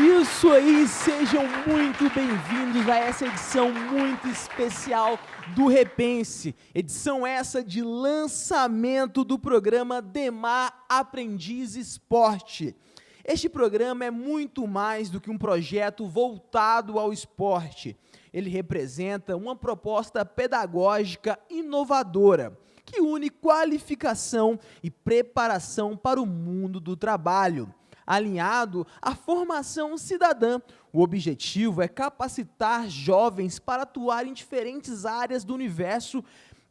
isso aí, sejam muito bem-vindos a essa edição muito especial do Repense. Edição essa de lançamento do programa Demar Aprendiz Esporte. Este programa é muito mais do que um projeto voltado ao esporte. Ele representa uma proposta pedagógica inovadora, que une qualificação e preparação para o mundo do trabalho, alinhado à formação cidadã. O objetivo é capacitar jovens para atuar em diferentes áreas do universo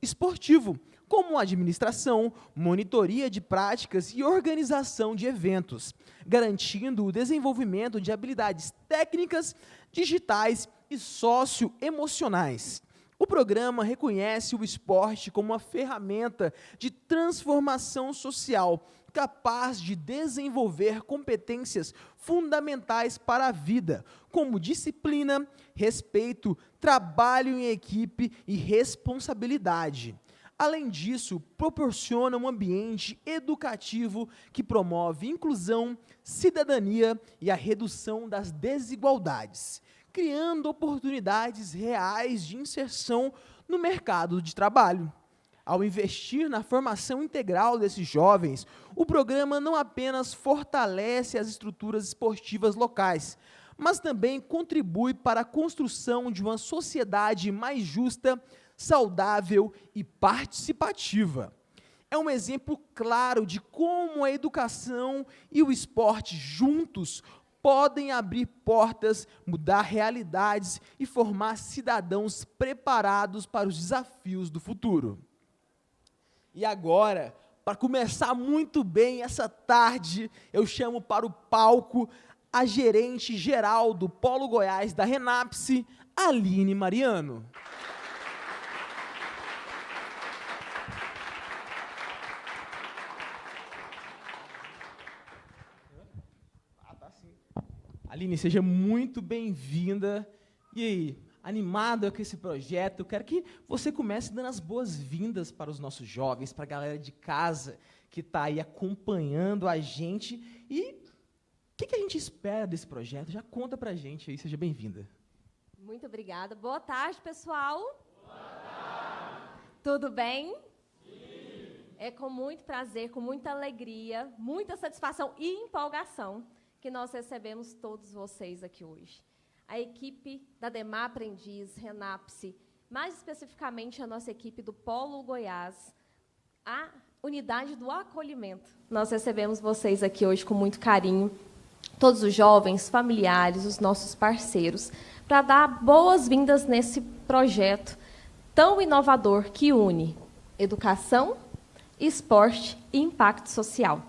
esportivo, como administração, monitoria de práticas e organização de eventos, garantindo o desenvolvimento de habilidades técnicas, digitais e socioemocionais. O programa reconhece o esporte como uma ferramenta de transformação social, capaz de desenvolver competências fundamentais para a vida, como disciplina, respeito, trabalho em equipe e responsabilidade. Além disso, proporciona um ambiente educativo que promove inclusão, cidadania e a redução das desigualdades, criando oportunidades reais de inserção no mercado de trabalho. Ao investir na formação integral desses jovens, o programa não apenas fortalece as estruturas esportivas locais, mas também contribui para a construção de uma sociedade mais justa, saudável e participativa. É um exemplo claro de como a educação e o esporte juntos podem abrir portas, mudar realidades e formar cidadãos preparados para os desafios do futuro. E agora, para começar muito bem essa tarde, eu chamo para o palco a gerente geral do Polo Goiás da Renapse, Aline Mariano. Aline, seja muito bem-vinda. E aí? Animado com esse projeto, eu quero que você comece dando as boas-vindas para os nossos jovens, para a galera de casa que está aí acompanhando a gente. E o que a gente espera desse projeto? Já conta para a gente aí, seja bem-vinda. Muito obrigada. Boa tarde, pessoal. Boa tarde. Tudo bem? Sim. É com muito prazer, com muita alegria, muita satisfação e empolgação que nós recebemos todos vocês aqui hoje. A equipe da Demar Aprendiz, Renapse, mais especificamente a nossa equipe do Polo Goiás, a unidade do acolhimento. Nós recebemos vocês aqui hoje com muito carinho, todos os jovens, familiares, os nossos parceiros, para dar boas-vindas nesse projeto tão inovador que une educação, esporte e impacto social.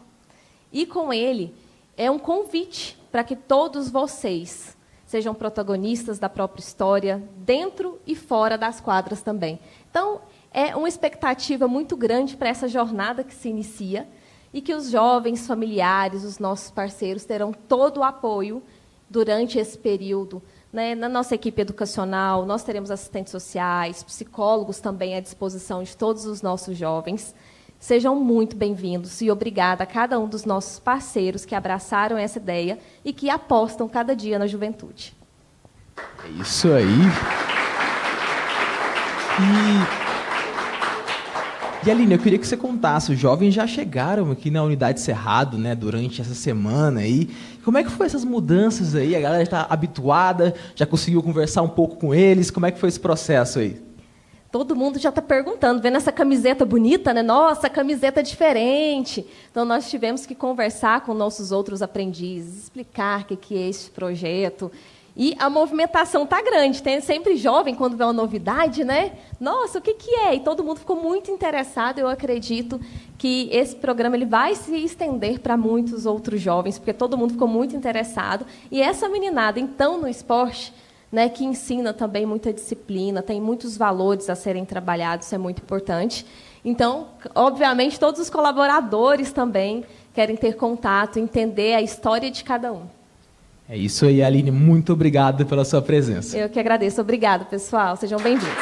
E, com ele, é um convite para que todos vocês sejam protagonistas da própria história, dentro e fora das quadras também. Então, é uma expectativa muito grande para essa jornada que se inicia e que os jovens familiares, os nossos parceiros, terão todo o apoio durante esse período. Né? Na nossa equipe educacional, nós teremos assistentes sociais, psicólogos também à disposição de todos os nossos jovens. Sejam muito bem-vindos e obrigada a cada um dos nossos parceiros que abraçaram essa ideia e que apostam cada dia na juventude. É isso aí. E Aline, eu queria que você contasse, os jovens já chegaram aqui na Unidade Cerrado, né, durante essa semana aí. Como é que foi essas mudanças aí? A galera já está habituada, já conseguiu conversar um pouco com eles? Como é que foi esse processo aí? Todo mundo já está perguntando, vendo essa camiseta bonita, né? Nossa, camiseta diferente. Então, nós tivemos que conversar com nossos outros aprendizes, explicar o que é esse projeto. E a movimentação está grande. Tem sempre jovem, quando vê uma novidade, né? Nossa, o que é? E todo mundo ficou muito interessado. Eu acredito que esse programa ele vai se estender para muitos outros jovens, porque todo mundo ficou muito interessado. E essa meninada, então, no esporte, né, que ensina também muita disciplina, tem muitos valores a serem trabalhados, isso é muito importante. Então, obviamente, todos os colaboradores também querem ter contato, entender a história de cada um. É isso aí, Aline. Muito obrigado pela sua presença. Eu que agradeço. Obrigada, pessoal. Sejam bem-vindos.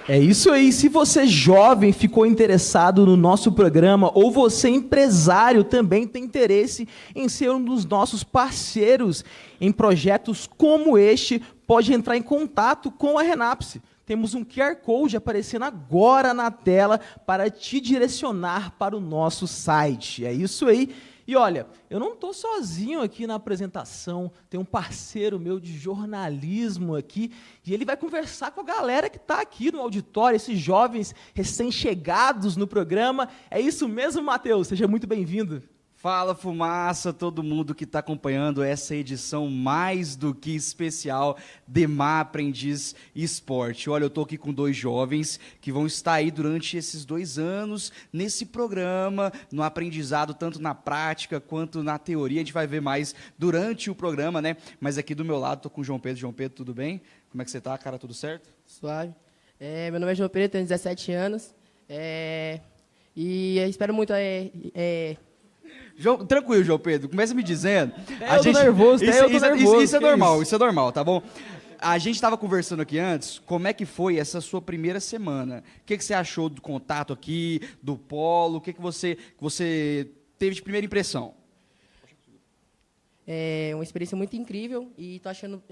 É isso aí. Se você jovem ficou interessado no nosso programa ou você empresário também tem interesse em ser um dos nossos parceiros em projetos como este, pode entrar em contato com a Renapse. Temos um QR Code aparecendo agora na tela para te direcionar para o nosso site. É isso aí. E olha, eu não estou sozinho aqui na apresentação, tem um parceiro meu de jornalismo aqui, e ele vai conversar com a galera que está aqui no auditório, esses jovens recém-chegados no programa. É isso mesmo, Matheus? Seja muito bem-vindo. Fala, Fumaça, todo mundo que está acompanhando essa edição mais do que especial Demar Aprendiz Esporte. Olha, eu estou aqui com 2 jovens que vão estar aí durante esses 2 anos nesse programa, no aprendizado, tanto na prática quanto na teoria. A gente vai ver mais durante o programa, né? Mas aqui do meu lado, estou com o João Pedro. João Pedro, tudo bem? Como é que você está, cara? Tudo certo? Suave. Meu nome é João Pedro, tenho 17 anos. E eu espero muito... Tranquilo, João Pedro, começa me dizendo. Eu tô nervoso, Isso é normal, isso é normal, tá bom? A gente estava conversando aqui antes, como é que foi essa sua primeira semana? O que você achou do contato aqui, do polo? O que você teve de primeira impressão? É uma experiência muito incrível e estou achando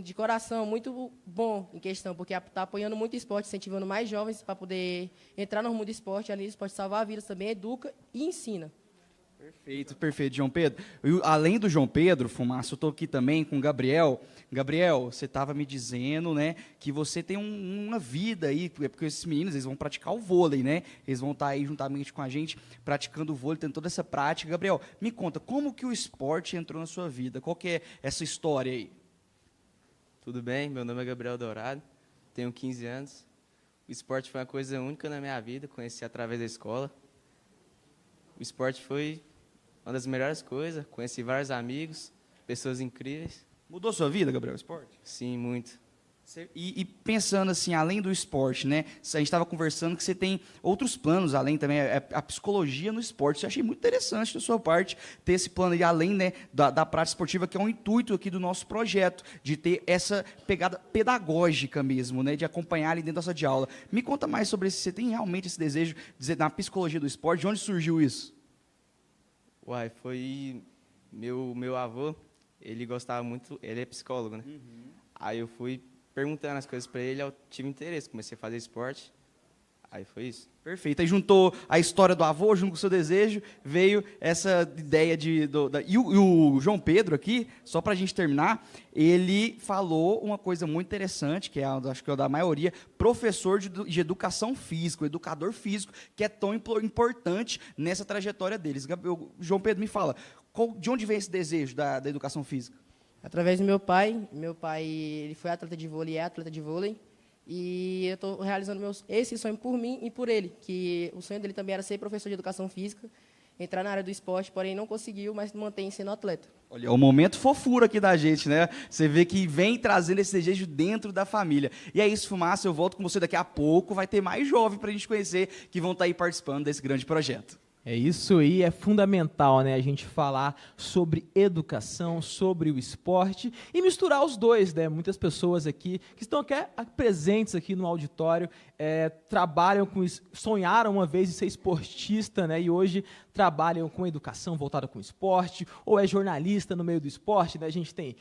de coração muito bom em questão, porque está apoiando muito o esporte, incentivando mais jovens para poder entrar no rumo do esporte, além do esporte salvar vidas também, educa e ensina. Perfeito, João Pedro. Além do João Pedro, Fumaça, eu estou aqui também com o Gabriel. Gabriel, você estava me dizendo, né, que você tem uma vida aí, porque esses meninos, eles vão praticar o vôlei, né? Eles vão estar aí juntamente com a gente, praticando o vôlei, tendo toda essa prática. Gabriel, me conta, como que o esporte entrou na sua vida? Qual que é essa história aí? Tudo bem? Meu nome é Gabriel Dourado, tenho 15 anos. O esporte foi uma coisa única na minha vida, conheci através da escola. O esporte foi uma das melhores coisas, conheci vários amigos, pessoas incríveis. Mudou sua vida, Gabriel, o esporte? Sim, muito. E pensando assim, além do esporte, né? A gente estava conversando que você tem outros planos, além também a psicologia no esporte. Eu achei muito interessante da sua parte ter esse plano aí, além, né, da prática esportiva, que é um intuito aqui do nosso projeto, de ter essa pegada pedagógica mesmo, né? De acompanhar ali dentro da sala de aula. Me conta mais sobre isso. Você tem realmente esse desejo de dizer na psicologia do esporte? De onde surgiu isso? Uai, foi meu avô, ele gostava muito, ele é psicólogo, né? Aí eu fui perguntando as coisas para ele, eu tive interesse, comecei a fazer esporte, aí foi isso. Perfeito, aí juntou a história do avô, junto com o seu desejo, veio essa ideia E o João Pedro aqui, só para a gente terminar, ele falou uma coisa muito interessante, que acho que é da maioria, professor de educação física, educador físico, que é tão importante nessa trajetória deles. João Pedro, me fala, de onde vem esse desejo da educação física? Através do meu pai. Meu pai ele foi atleta de vôlei, é atleta de vôlei. E eu estou realizando esse sonho por mim e por ele, que o sonho dele também era ser professor de educação física, entrar na área do esporte, porém não conseguiu, mas mantém sendo atleta. Olha, é o momento fofura aqui da gente, né? Você vê que vem trazendo esse desejo dentro da família. E é isso, Fumaça, eu volto com você daqui a pouco, vai ter mais jovens para a gente conhecer que vão estar aí participando desse grande projeto. É isso aí, é fundamental, né, a gente falar sobre educação, sobre o esporte e misturar os dois, né? Muitas pessoas aqui que estão aqui, presentes aqui no auditório, trabalham com isso, sonharam uma vez em ser esportista, né? E hoje trabalham com educação voltada com esporte, ou é jornalista no meio do esporte, né? A gente tem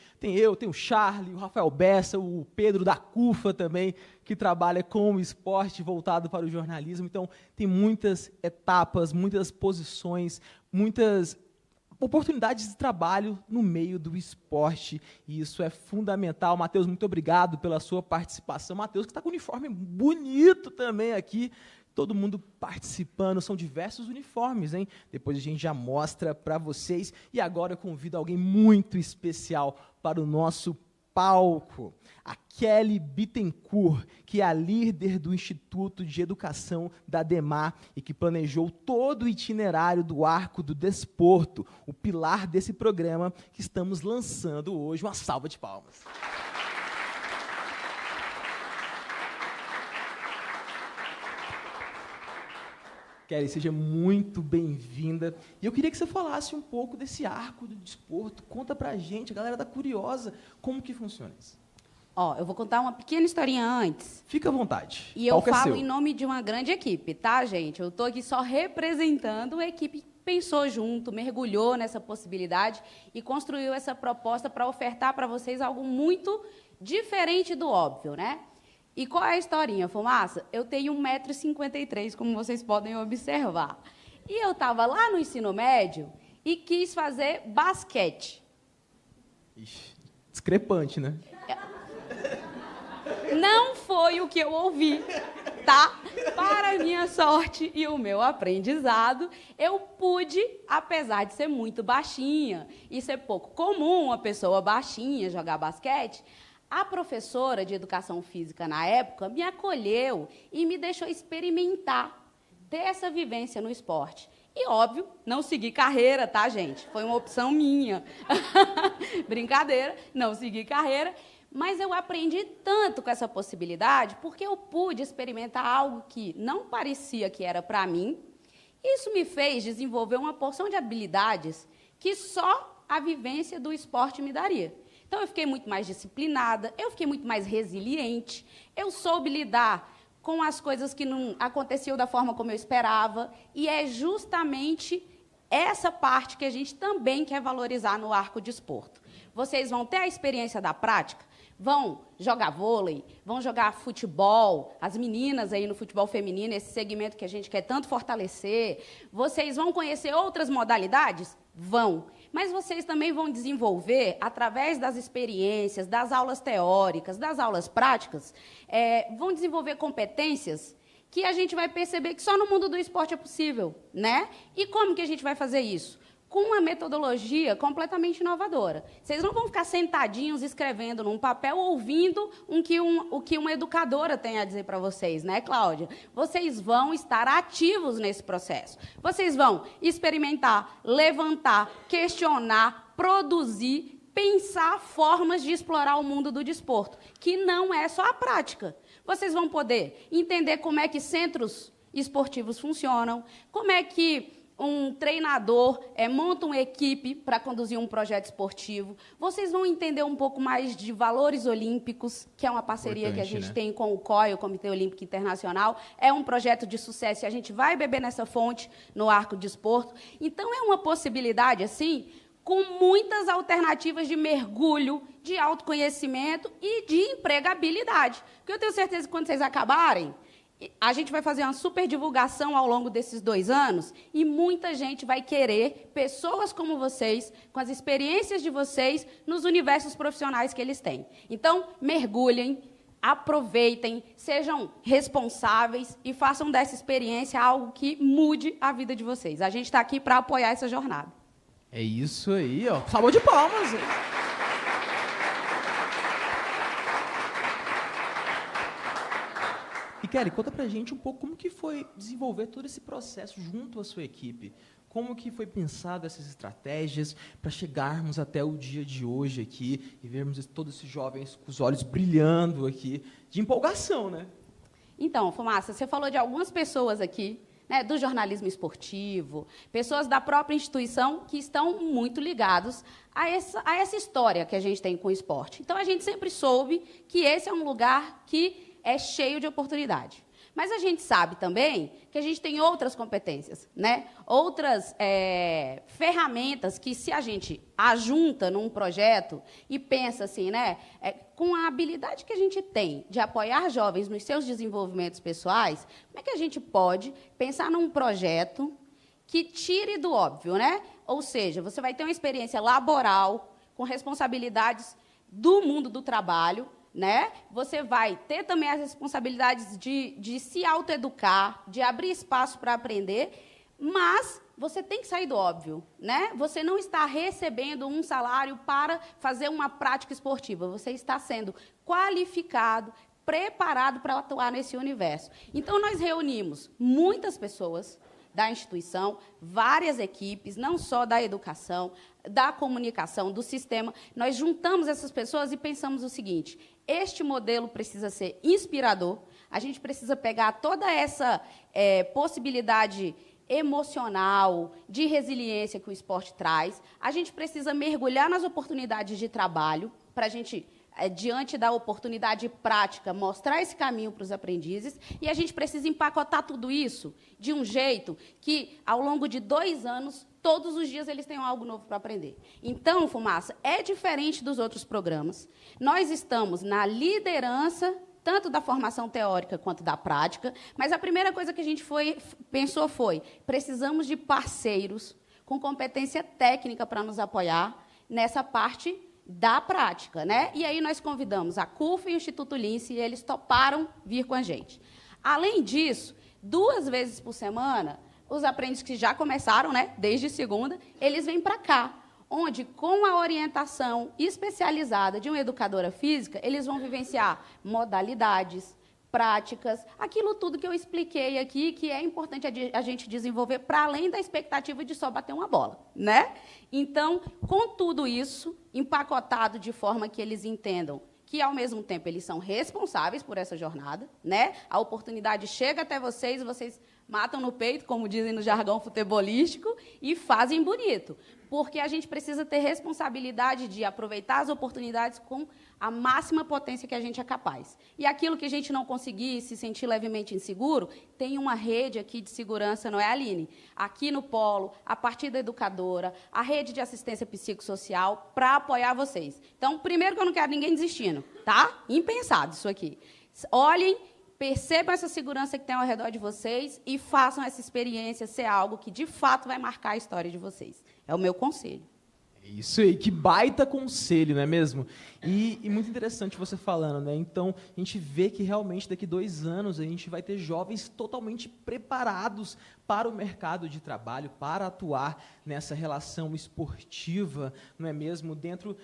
o Charlie, o Rafael Bessa, o Pedro da CUFA também, que trabalha com o esporte voltado para o jornalismo. Então, tem muitas etapas, muitas posições, muitas oportunidades de trabalho no meio do esporte, e isso é fundamental. Matheus, muito obrigado pela sua participação. Matheus, que está com um uniforme bonito também aqui, todo mundo participando, são diversos uniformes, hein? Depois a gente já mostra para vocês, e agora eu convido alguém muito especial para o nosso palco, a Kelly Bittencourt, que é a líder do Instituto de Educação da DEMAR e que planejou todo o itinerário do Arco do Desporto, o pilar desse programa que estamos lançando hoje. Uma salva de palmas. Kelly, seja muito bem-vinda. E eu queria que você falasse um pouco desse Arco do Desporto. Conta pra gente, a galera tá curiosa, como que funciona isso? Ó, eu vou contar uma pequena historinha antes. Fica à vontade. E eu Palco é falo seu. em nome de uma grande equipe, tá, gente? Eu estou aqui só representando uma equipe que pensou junto, mergulhou nessa possibilidade e construiu essa proposta para ofertar para vocês algo muito diferente do óbvio, né? E qual é a historinha, Fumaça? Eu tenho 1,53 m, como vocês podem observar. E eu estava lá no ensino médio e quis fazer basquete. Ixi, discrepante, né? Não foi o que eu ouvi, tá? Para minha sorte e o meu aprendizado, eu pude, apesar de ser muito baixinha e ser pouco comum uma pessoa baixinha jogar basquete, a professora de educação física na época me acolheu e me deixou experimentar, ter essa vivência no esporte. E, óbvio, não segui carreira, tá, gente? Foi uma opção minha. Brincadeira, não segui carreira. Mas eu aprendi tanto com essa possibilidade porque eu pude experimentar algo que não parecia que era para mim. Isso me fez desenvolver uma porção de habilidades que só a vivência do esporte me daria. Então, eu fiquei muito mais disciplinada, eu fiquei muito mais resiliente, eu soube lidar com as coisas que não aconteciam da forma como eu esperava, e é justamente essa parte que a gente também quer valorizar no Arco Desporto. Vocês vão ter a experiência da prática, vão jogar vôlei, vão jogar futebol, as meninas aí no futebol feminino, esse segmento que a gente quer tanto fortalecer. Vocês vão conhecer outras modalidades? Vão. Mas vocês também vão desenvolver, através das experiências, das aulas teóricas, das aulas práticas, vão desenvolver competências que a gente vai perceber que só no mundo do esporte é possível, né? E como que a gente vai fazer isso? Com uma metodologia completamente inovadora. Vocês não vão ficar sentadinhos escrevendo num papel, ouvindo o que uma educadora tem a dizer para vocês, né, Cláudia? Vocês vão estar ativos nesse processo. Vocês vão experimentar, levantar, questionar, produzir, pensar formas de explorar o mundo do desporto, que não é só a prática. Vocês vão poder entender como é que centros esportivos funcionam, como é que um treinador monta uma equipe para conduzir um projeto esportivo. Vocês vão entender um pouco mais de valores olímpicos, que é uma parceria que a gente tem com o COI, o Comitê Olímpico Internacional. É um projeto de sucesso e a gente vai beber nessa fonte no Arco Desporto. Então, é uma possibilidade, assim, com muitas alternativas de mergulho, de autoconhecimento e de empregabilidade. Porque eu tenho certeza que quando vocês acabarem, a gente vai fazer uma super divulgação ao longo desses 2 anos e muita gente vai querer pessoas como vocês, com as experiências de vocês, nos universos profissionais que eles têm. Então, mergulhem, aproveitem, sejam responsáveis e façam dessa experiência algo que mude a vida de vocês. A gente está aqui para apoiar essa jornada. É isso aí, ó. Salva de palmas. E, Kelly, conta pra gente um pouco como que foi desenvolver todo esse processo junto à sua equipe. Como que foi pensado essas estratégias para chegarmos até o dia de hoje aqui e vermos todos esses jovens com os olhos brilhando aqui, de empolgação, né? Então, Fumaça, você falou de algumas pessoas aqui, né, do jornalismo esportivo, pessoas da própria instituição que estão muito ligados a essa história que a gente tem com o esporte. Então, a gente sempre soube que esse é um lugar que é cheio de oportunidade. Mas a gente sabe também que a gente tem outras competências, né? Outras ferramentas que, se a gente ajunta num projeto e pensa assim, né? Com a habilidade que a gente tem de apoiar jovens nos seus desenvolvimentos pessoais, como é que a gente pode pensar num projeto que tire do óbvio, né? Ou seja, você vai ter uma experiência laboral com responsabilidades do mundo do trabalho, né? Você vai ter também as responsabilidades de se autoeducar, de abrir espaço para aprender, mas você tem que sair do óbvio, né? Você não está recebendo um salário para fazer uma prática esportiva, você está sendo qualificado, preparado para atuar nesse universo. Então, nós reunimos muitas pessoas da instituição, várias equipes, não só da educação, da comunicação, do sistema. Nós juntamos essas pessoas e pensamos o seguinte: este modelo precisa ser inspirador, a gente precisa pegar toda essa possibilidade emocional, de resiliência que o esporte traz, a gente precisa mergulhar nas oportunidades de trabalho para a gente diante da oportunidade prática, mostrar esse caminho para os aprendizes, e a gente precisa empacotar tudo isso de um jeito que, ao longo de 2 anos, todos os dias eles tenham algo novo para aprender. Então, Fumaça, é diferente dos outros programas. Nós estamos na liderança, tanto da formação teórica quanto da prática, mas a primeira coisa que a gente pensou foi, precisamos de parceiros com competência técnica para nos apoiar nessa parte da prática, né? E aí nós convidamos a CUF e o Instituto Lince, e eles toparam vir com a gente. Além disso, 2 vezes por semana, os aprendizes que já começaram, né, desde segunda, eles vêm para cá, onde, com a orientação especializada de uma educadora física, eles vão vivenciar modalidades, práticas, aquilo tudo que eu expliquei aqui, que é importante a gente desenvolver para além da expectativa de só bater uma bola, né? Então, com tudo isso, empacotado de forma que eles entendam que, ao mesmo tempo, eles são responsáveis por essa jornada, né? A oportunidade chega até vocês, vocês matam no peito, como dizem no jargão futebolístico, e fazem bonito, porque a gente precisa ter responsabilidade de aproveitar as oportunidades com a máxima potência que a gente é capaz. E aquilo que a gente não conseguir se sentir levemente inseguro, tem uma rede aqui de segurança, não é, Aline? Aqui no Polo, a partir da educadora, a rede de assistência psicossocial, para apoiar vocês. Então, primeiro que eu não quero ninguém desistindo, tá? Impensado isso aqui. Olhem, percebam essa segurança que tem ao redor de vocês e façam essa experiência ser algo que, de fato, vai marcar a história de vocês. É o meu conselho. Isso aí, que baita conselho, não é mesmo? E muito interessante você falando, né? Então, a gente vê que realmente daqui 2 anos a gente vai ter jovens totalmente preparados para o mercado de trabalho, para atuar nessa relação esportiva, não é mesmo? Dentro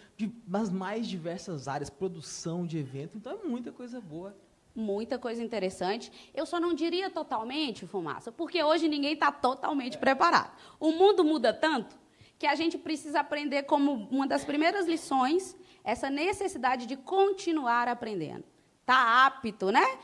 das mais diversas áreas, produção de evento, então é muita coisa boa. Muita coisa interessante. Eu só não diria totalmente, Fumaça, porque hoje ninguém está totalmente preparado. O mundo muda tanto que a gente precisa aprender como uma das primeiras lições essa necessidade de continuar aprendendo. Está apto, né?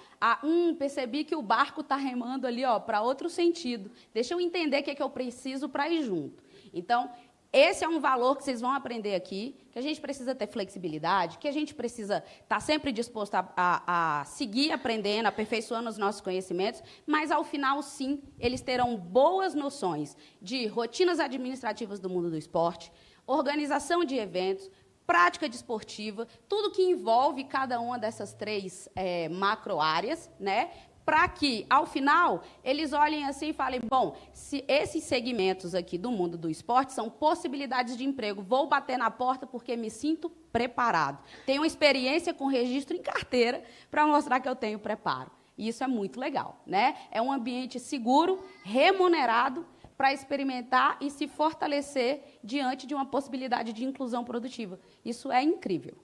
Percebi que o barco está remando ali, ó, para outro sentido. Deixa eu entender o que é que eu preciso para ir junto. Então, esse é um valor que vocês vão aprender aqui, que a gente precisa ter flexibilidade, que a gente precisa estar sempre disposto a seguir aprendendo, aperfeiçoando os nossos conhecimentos, mas, ao final, sim, eles terão boas noções de rotinas administrativas do mundo do esporte, organização de eventos, prática desportiva, tudo que envolve cada uma dessas 3 macro-áreas, né? Para que, ao final, eles olhem assim e falem, bom, se esses segmentos aqui do mundo do esporte são possibilidades de emprego, vou bater na porta porque me sinto preparado. Tenho uma experiência com registro em carteira para mostrar que eu tenho preparo. E isso é muito legal, né? É um ambiente seguro, remunerado, para experimentar e se fortalecer diante de uma possibilidade de inclusão produtiva. Isso é incrível.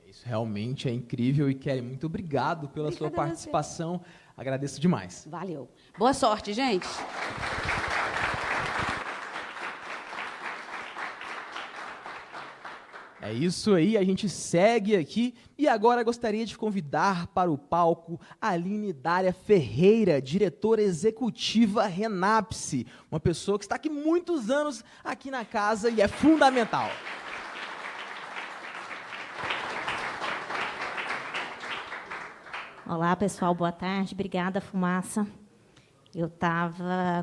Isso realmente é incrível e, Kelly, muito obrigado pela sua participação. Agradeço demais. Valeu. Boa sorte, gente. É isso aí, a gente segue aqui e agora gostaria de convidar para o palco a Aline Dária Ferreira, diretora executiva Renapse, uma pessoa que está aqui muitos anos aqui na casa e é fundamental. Olá, pessoal, boa tarde. Obrigada, Fumaça.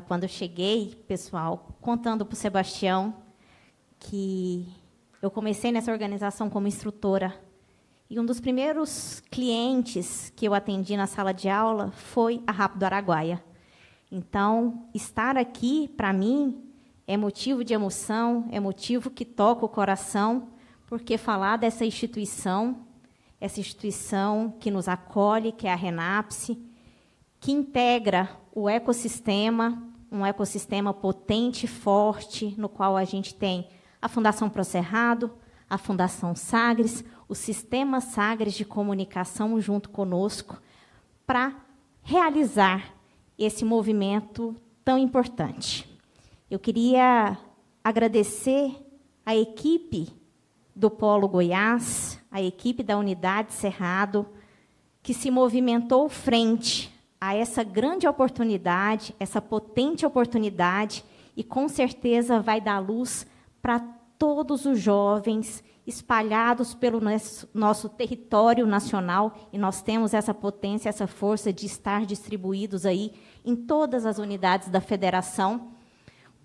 Quando eu cheguei, pessoal, contando para o Sebastião que eu comecei nessa organização como instrutora. E um dos primeiros clientes que eu atendi na sala de aula foi a Rápido Araguaia. Então, estar aqui, para mim, é motivo de emoção, é motivo que toca o coração, porque falar dessa instituição, essa instituição que nos acolhe, que é a Renapse, que integra o ecossistema, um ecossistema potente e forte, no qual a gente tem a Fundação Procerrado, a Fundação Sagres, o Sistema Sagres de Comunicação junto conosco, para realizar esse movimento tão importante. Eu queria agradecer a equipe do Polo Goiás, a equipe da Unidade Cerrado, que se movimentou frente a essa grande oportunidade, essa potente oportunidade, e com certeza vai dar luz para todos os jovens espalhados pelo nosso território nacional, e nós temos essa potência, essa força de estar distribuídos aí em todas as unidades da federação,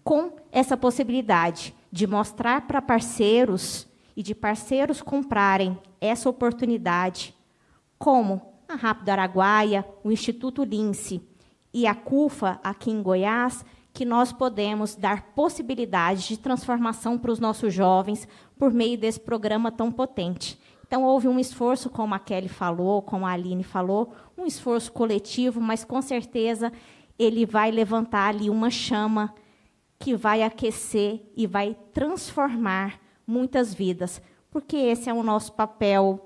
com essa possibilidade de mostrar para parceiros e de parceiros comprarem essa oportunidade, como a Rápido Araguaia, o Instituto Lince e a CUFA, aqui em Goiás, que nós podemos dar possibilidades de transformação para os nossos jovens por meio desse programa tão potente. Então, houve um esforço, como a Kelly falou, como a Aline falou, um esforço coletivo, mas, com certeza, ele vai levantar ali uma chama que vai aquecer e vai transformar muitas vidas, porque esse é o nosso papel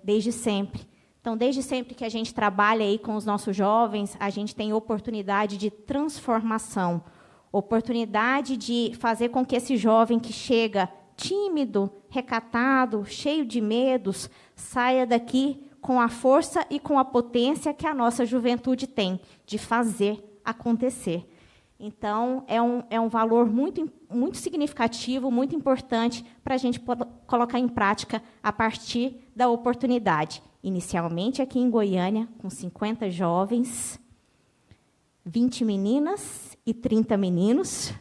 desde sempre. Então, desde sempre que a gente trabalha aí com os nossos jovens, a gente tem oportunidade de transformação, oportunidade de fazer com que esse jovem que chega tímido, recatado, cheio de medos, saia daqui com a força e com a potência que a nossa juventude tem de fazer acontecer. Então, é um valor muito significativo, muito importante para a gente colocar em prática a partir da oportunidade. Inicialmente aqui em Goiânia, com 50 jovens, 20 meninas e 30 meninos,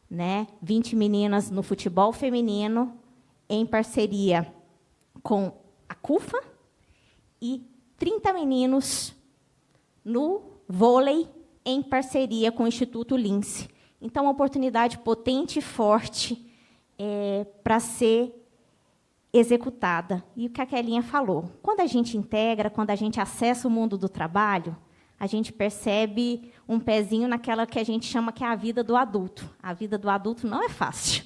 né? 20 meninas no futebol feminino, em parceria com a CUFA, e 30 meninos no vôlei, em parceria com o Instituto Lince. Então, uma oportunidade potente e forte para ser executada. E o que a Kelinha falou, quando a gente integra, quando a gente acessa o mundo do trabalho, a gente percebe um pezinho naquela que a gente chama que é a vida do adulto. A vida do adulto não é fácil.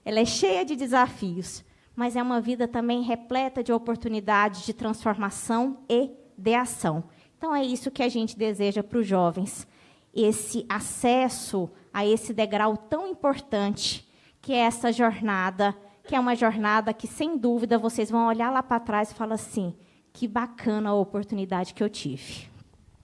Ela é cheia de desafios, mas é uma vida também repleta de oportunidades de transformação e de ação. Então, é isso que a gente deseja para os jovens, esse acesso a esse degrau tão importante, que é essa jornada, que é uma jornada que, sem dúvida, vocês vão olhar lá para trás e falar assim, que bacana a oportunidade que eu tive.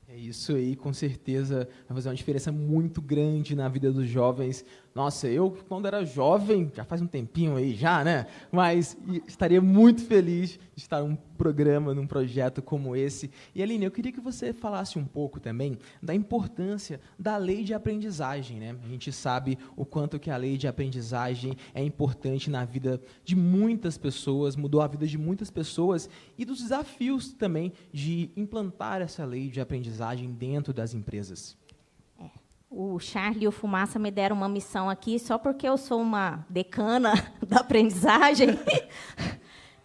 É isso aí, com certeza vai fazer uma diferença muito grande na vida dos jovens. Nossa, eu, quando era jovem, já faz um tempinho aí já, né? Mas estaria muito feliz de estar num programa, num projeto como esse. E, Aline, eu queria que você falasse um pouco também da importância da lei de aprendizagem, né? A gente sabe o quanto que a lei de aprendizagem é importante na vida de muitas pessoas, mudou a vida de muitas pessoas, e dos desafios também de implantar essa lei de aprendizagem dentro das empresas. O Charlie e o Fumaça me deram uma missão aqui, só porque eu sou uma decana da aprendizagem.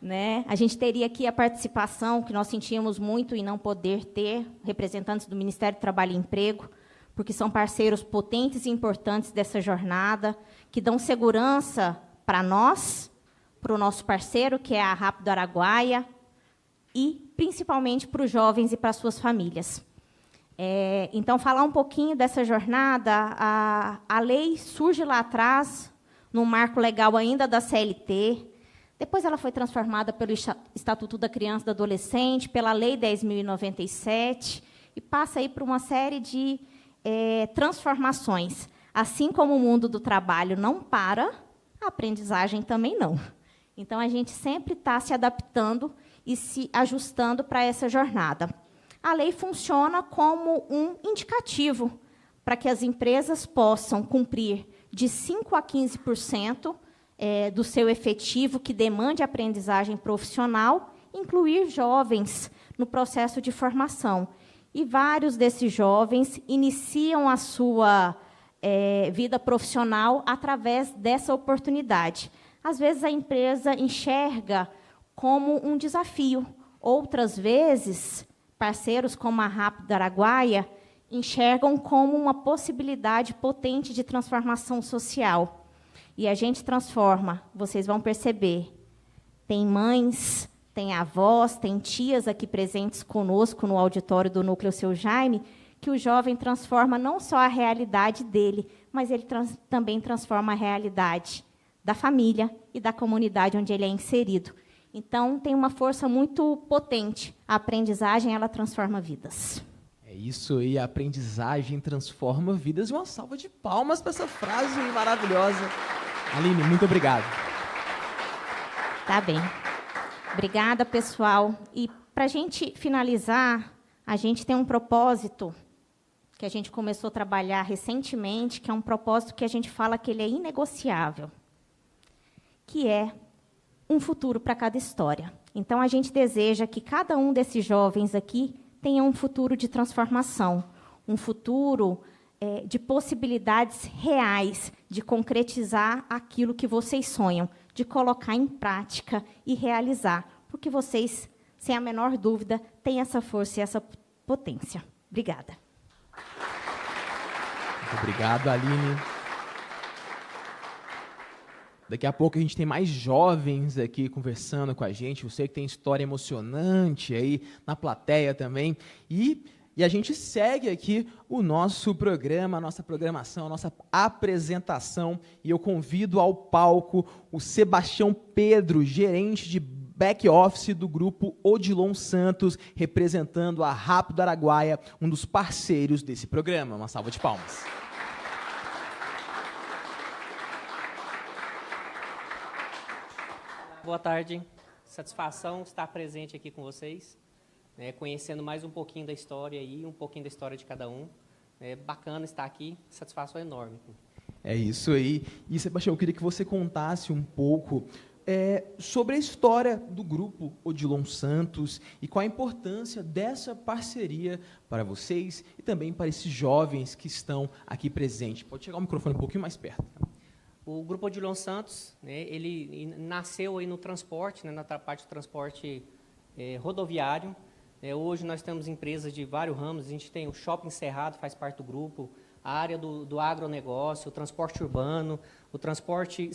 Né? A gente teria aqui a participação, que nós sentíamos muito em não poder ter, representantes do Ministério do Trabalho e Emprego, porque são parceiros potentes e importantes dessa jornada, que dão segurança para nós, para o nosso parceiro, que é a Rápido Araguaia, e, principalmente, para os jovens e para as suas famílias. Então, falar um pouquinho dessa jornada, a lei surge lá atrás, no marco legal ainda da CLT, depois ela foi transformada pelo Estatuto da Criança e do Adolescente, pela Lei 10.097, e passa aí por uma série de transformações. Assim como o mundo do trabalho não para, a aprendizagem também não. Então, a gente sempre está se adaptando e se ajustando para essa jornada. A lei funciona como um indicativo para que as empresas possam cumprir de 5% a 15% do seu efetivo que demande aprendizagem profissional, incluir jovens no processo de formação. E vários desses jovens iniciam a sua vida profissional através dessa oportunidade. Às vezes, a empresa enxerga como um desafio. Outras vezes, parceiros como a Rápido Araguaia enxergam como uma possibilidade potente de transformação social. E a gente transforma, vocês vão perceber. Tem mães, tem avós, tem tias aqui presentes conosco no auditório do Núcleo Seu Jaime, que o jovem transforma não só a realidade dele, mas ele também transforma a realidade da família e da comunidade onde ele é inserido. Então, tem uma força muito potente. A aprendizagem, ela transforma vidas. É isso aí, a aprendizagem transforma vidas. E uma salva de palmas para essa frase maravilhosa Aline, muito obrigado. Tá bem. Obrigada, pessoal. E para a gente finalizar, a gente tem um propósito que a gente começou a trabalhar recentemente, que é um propósito que a gente fala que ele é inegociável, que é um futuro para cada história. Então, a gente deseja que cada um desses jovens aqui tenha um futuro de transformação, um futuro de possibilidades reais de concretizar aquilo que vocês sonham, de colocar em prática e realizar, porque vocês, sem a menor dúvida, têm essa força e essa potência. Obrigada. Muito obrigado, Aline. Daqui a pouco a gente tem mais jovens aqui conversando com a gente. Você que tem história emocionante aí na plateia também. E a gente segue aqui o nosso programa, a nossa programação, a nossa apresentação. E eu convido ao palco o Sebastião Pedro, gerente de back-office do grupo Odilon Santos, representando a Rápido Araguaia, um dos parceiros desse programa. Uma salva de palmas. Boa tarde, satisfação estar presente aqui com vocês, né, conhecendo mais um pouquinho da história e um pouquinho da história de cada um. É bacana estar aqui, satisfação enorme. É isso aí. E, Sebastião, eu queria que você contasse um pouco sobre a história do grupo Odilon Santos e qual a importância dessa parceria para vocês e também para esses jovens que estão aqui presentes. Pode chegar o microfone um pouquinho mais perto. O Grupo Odilon Santos, né, ele nasceu aí no transporte, né, na parte do transporte rodoviário. Hoje nós temos empresas de vários ramos, a gente tem o Shopping Cerrado, faz parte do grupo, a área do agronegócio, o transporte urbano, o transporte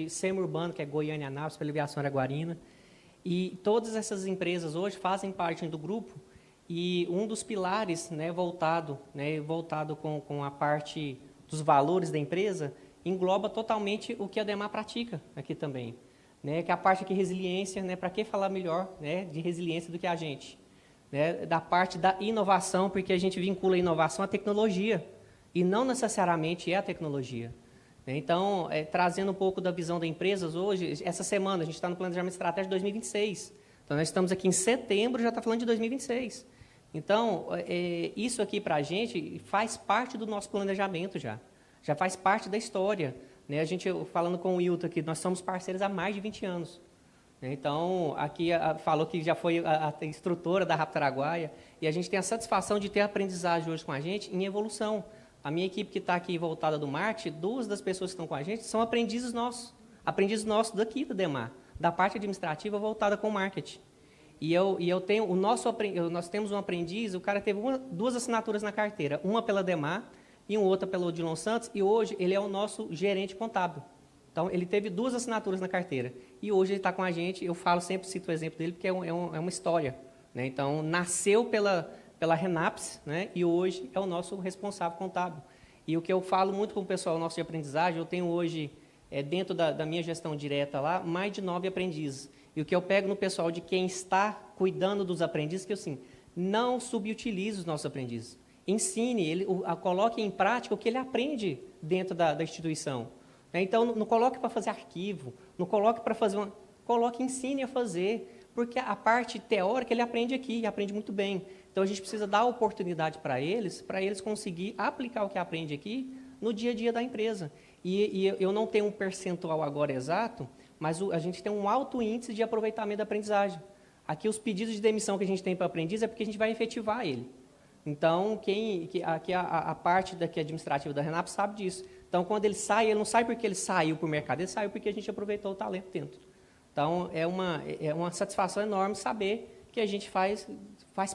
semi-urbano, que é Goiânia Anápolis, pela Aviação Araguarina. E todas essas empresas hoje fazem parte do grupo e um dos pilares, né, voltado com a parte dos valores da empresa, engloba totalmente o que a Demar pratica aqui também, né? Que é a parte aqui resiliência, né? Para que falar melhor, né, de resiliência do que a gente, né? Da parte da inovação, porque a gente vincula a inovação à tecnologia e não necessariamente é a tecnologia. Né? Então, trazendo um pouco da visão da empresa hoje, essa semana a gente está no planejamento estratégico de 2026. Então, nós estamos aqui em setembro, já está falando de 2026. Então, isso aqui para a gente faz parte do nosso planejamento já faz parte da história. Né? A gente, falando com o Wilton aqui, nós somos parceiros há mais de 20 anos. Né? Então, aqui falou que já foi a instrutora da Rápido Araguaia, e a gente tem a satisfação de ter aprendizagem hoje com a gente em evolução. A minha equipe que está aqui voltada do marketing, 2 das pessoas que estão com a gente são aprendizes nossos daqui do Demar, da parte administrativa voltada com o marketing. E eu tenho nós temos um aprendiz, o cara teve 2 assinaturas na carteira, uma pela Demar e outra pelo Odilon Santos, e hoje ele é o nosso gerente contábil. Então, ele teve 2 assinaturas na carteira, e hoje ele está com a gente. Eu sempre cito o exemplo dele, porque é uma história. Né? Então, nasceu pela Renaps, né? E hoje é o nosso responsável contábil. E o que eu falo muito com o pessoal nosso de aprendizagem, eu tenho hoje, dentro da minha gestão direta lá, mais de 9 aprendizes. E o que eu pego no pessoal de quem está cuidando dos aprendizes, que assim, não subutilize os nossos aprendizes. Ensine, coloque em prática o que ele aprende dentro da instituição. Então, não coloque para fazer arquivo, não coloque para fazer coloque, ensine a fazer, porque a parte teórica ele aprende aqui, e aprende muito bem. Então, a gente precisa dar oportunidade para eles conseguir aplicar o que aprende aqui no dia a dia da empresa. E eu não tenho um percentual agora exato, mas a gente tem um alto índice de aproveitamento da aprendizagem. Aqui, os pedidos de demissão que a gente tem para aprendiz é porque a gente vai efetivar ele. Então, aqui a parte daqui administrativa da Renap sabe disso. Então, quando ele não sai porque ele saiu para o mercado, ele saiu porque a gente aproveitou o talento dentro. Então, é uma satisfação enorme saber que a gente faz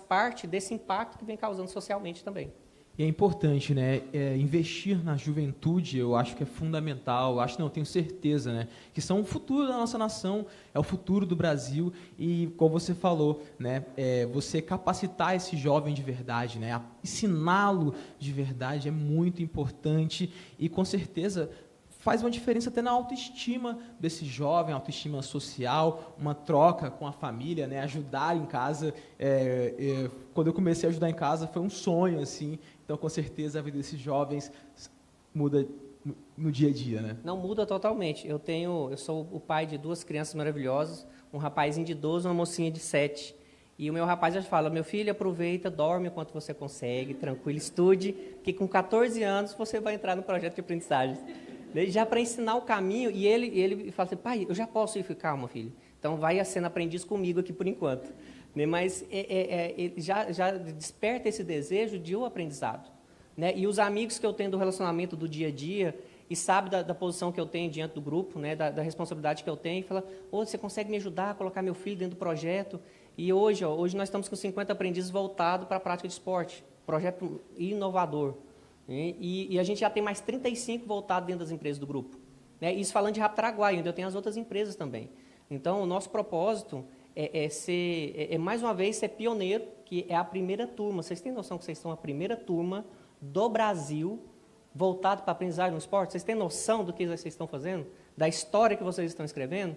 parte desse impacto que vem causando socialmente também. E é importante, né? Investir na juventude, eu acho que é fundamental. Tenho certeza, né? Que são o futuro da nossa nação, é o futuro do Brasil. E, como você falou, né? Você capacitar esse jovem de verdade, né? Ensiná-lo de verdade é muito importante e, com certeza, faz uma diferença até na autoestima desse jovem, autoestima social, uma troca com a família, né? Ajudar em casa. Quando eu comecei a ajudar em casa, foi um sonho, assim. Então, com certeza, a vida desses jovens muda no dia a dia, né? Não muda totalmente. Eu sou o pai de 2 crianças maravilhosas, um rapazinho de 12 e uma mocinha de 7. E o meu rapaz já fala, meu filho, aproveita, dorme enquanto você consegue, tranquilo, estude, que com 14 anos você vai entrar no projeto de aprendizagem. Já para ensinar o caminho, e ele fala assim, pai, eu já posso ir? Calma, filho. Então vai sendo aprendiz comigo aqui por enquanto. Mas já desperta esse desejo de um aprendizado. Né? E os amigos que eu tenho do relacionamento do dia a dia, e sabe da posição que eu tenho diante do grupo, né? da responsabilidade que eu tenho, e fala, você consegue me ajudar a colocar meu filho dentro do projeto? E hoje nós estamos com 50 aprendizes voltados para a prática de esporte, projeto inovador. Né? E a gente já tem mais 35 voltados dentro das empresas do grupo. Né? Isso falando de Raptraguaia, ainda eu tenho as outras empresas também. Então, o nosso propósito mais uma vez, ser pioneiro, que é a primeira turma. Vocês têm noção que vocês são a primeira turma do Brasil voltado para a aprendizagem no esporte? Vocês têm noção do que vocês estão fazendo? Da história que vocês estão escrevendo?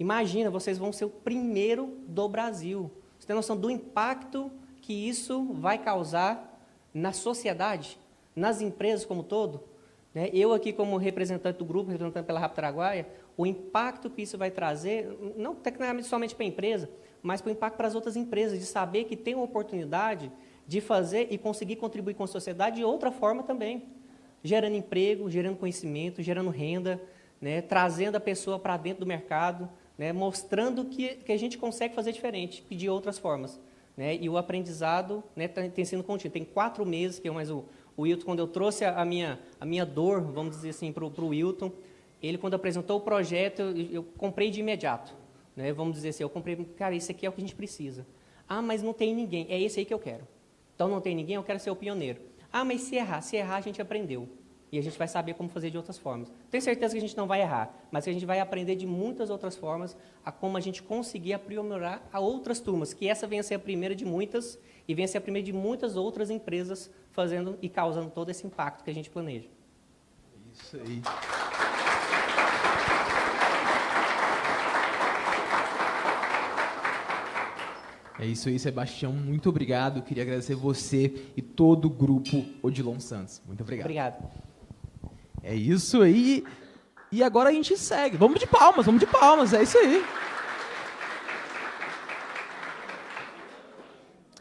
Imagina, vocês vão ser o primeiro do Brasil. Você tem noção do impacto que isso vai causar na sociedade, nas empresas como um todo? Né? Eu aqui como representante do grupo, representante pela Raptraguaia, o impacto que isso vai trazer, não tecnicamente somente para a empresa, mas para o impacto para as outras empresas, de saber que tem uma oportunidade de fazer e conseguir contribuir com a sociedade de outra forma também, gerando emprego, gerando conhecimento, gerando renda, né? Trazendo a pessoa para dentro do mercado, né? Mostrando que a gente consegue fazer diferente, de outras formas. Né? E o aprendizado, né, tem sido contínuo. Tem 4 meses que o Wilton, quando eu trouxe a minha dor, vamos dizer assim, para o Wilton, ele, quando apresentou o projeto, eu comprei de imediato. Né? Vamos dizer assim, eu comprei, cara, isso aqui é o que a gente precisa. Ah, mas não tem ninguém, é esse aí que eu quero. Então, não tem ninguém, eu quero ser o pioneiro. Ah, mas se errar a gente aprendeu. E a gente vai saber como fazer de outras formas. Tenho certeza que a gente não vai errar, mas que a gente vai aprender de muitas outras formas a como a gente conseguir aprimorar a outras turmas, que essa venha a ser a primeira de muitas e venha a ser a primeira de muitas outras empresas fazendo e causando todo esse impacto que a gente planeja. Isso aí. É isso aí, Sebastião. Muito obrigado. Queria agradecer você e todo o grupo Odilon Santos. Muito obrigado. Obrigado. É isso aí. E agora a gente segue. Vamos de palmas. É isso aí.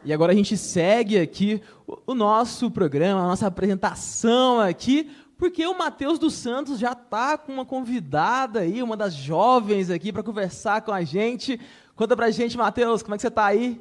E agora a gente segue aqui o nosso programa, a nossa apresentação aqui, porque o Matheus dos Santos já está com uma convidada aí, uma das jovens aqui, para conversar com a gente. Conta pra gente, Matheus, como é que você está aí?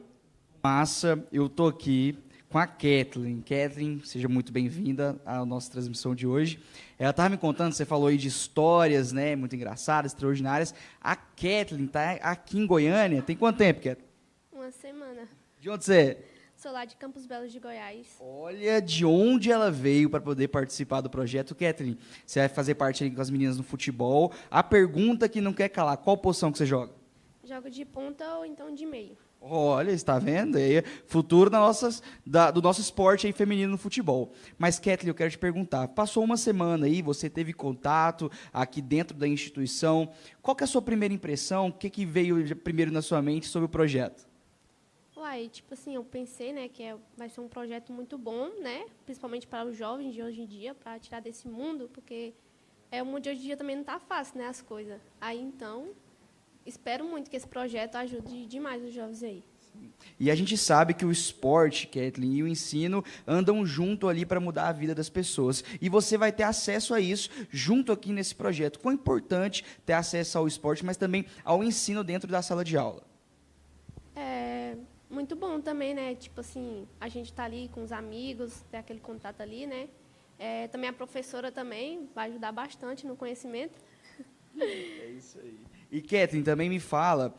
Massa, eu tô aqui com a Kathleen. Kathleen, seja muito bem-vinda à nossa transmissão de hoje. Ela estava me contando, você falou aí de histórias, né, muito engraçadas, extraordinárias. A Kathleen está aqui em Goiânia. Tem quanto tempo, Kathleen? Uma semana. De onde você é? Sou lá de Campos Belos de Goiás. Olha de onde ela veio para poder participar do projeto. Kathleen, você vai fazer parte aí com as meninas no futebol. A pergunta que não quer calar, qual posição que você joga? Jogo de ponta ou então de meio. Olha, está vendo? Aí, futuro do nosso esporte aí feminino no futebol. Mas, Kathleen, eu quero te perguntar, passou uma semana aí, você teve contato aqui dentro da instituição. Qual que é a sua primeira impressão? O que veio primeiro na sua mente sobre o projeto? Uai, tipo assim, eu pensei, né, que vai ser um projeto muito bom, né, principalmente para os jovens de hoje em dia, para tirar desse mundo, porque o mundo de hoje em dia também não está fácil, né, as coisas. Aí, então, espero muito que esse projeto ajude demais os jovens aí. E a gente sabe que o esporte, Kathleen, e o ensino andam junto ali para mudar a vida das pessoas. E você vai ter acesso a isso junto aqui nesse projeto. Quão importante ter acesso ao esporte, mas também ao ensino dentro da sala de aula? É muito bom também, né? Tipo assim, a gente está ali com os amigos, ter aquele contato ali, né? Também a professora também vai ajudar bastante no conhecimento. É isso aí. E, Kathleen, também me fala,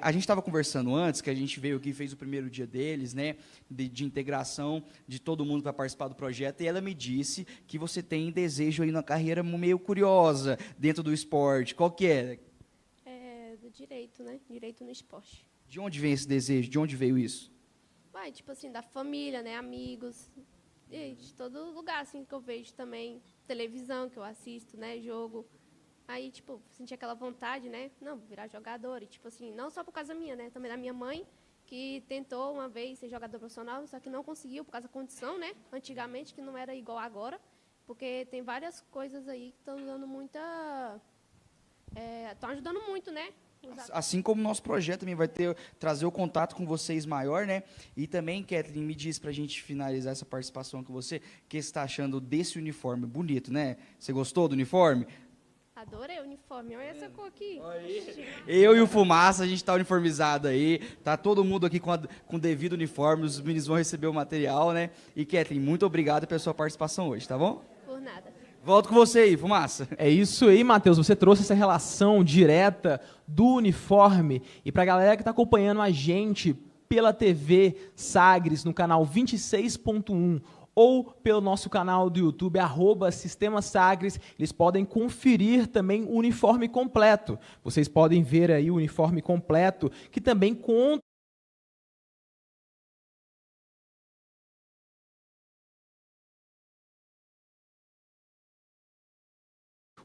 a gente estava conversando antes, que a gente veio aqui e fez o primeiro dia deles, né, de integração de todo mundo para participar do projeto, e ela me disse que você tem desejo aí na carreira meio curiosa dentro do esporte. Qual que é? Do direito, né? Direito no esporte. De onde vem esse desejo? De onde veio isso? Tipo assim, da família, né? Amigos, e de todo lugar, assim, que eu vejo também, televisão, que eu assisto, né? Jogo. Aí, tipo, senti aquela vontade, né? Não, virar jogador. E, tipo assim, não só por causa minha, né? Também da minha mãe, que tentou uma vez ser jogador profissional, só que não conseguiu por causa da condição, né? Antigamente, que não era igual agora. Porque tem várias coisas aí que estão dando muita... Estão ajudando muito, né? Assim como o nosso projeto também vai trazer o contato com vocês maior, né? E também, Kathleen, me diz, para a gente finalizar essa participação com você, o que você está achando desse uniforme bonito, né? Você gostou do uniforme? Adorei o uniforme. Olha essa cor aqui. Eu e o Fumaça, a gente está uniformizado aí, tá todo mundo aqui com o devido uniforme, os meninos vão receber o material, né? E, Kathleen, muito obrigado pela sua participação hoje, tá bom? Por nada. Volto com você aí, Fumaça. É isso aí, Matheus. Você trouxe essa relação direta do uniforme. E para a galera que está acompanhando a gente pela TV Sagres, no canal 26.1, ou pelo nosso canal do YouTube, @Sistema Sagres, eles podem conferir também o uniforme completo. Vocês podem ver aí o uniforme completo, que também conta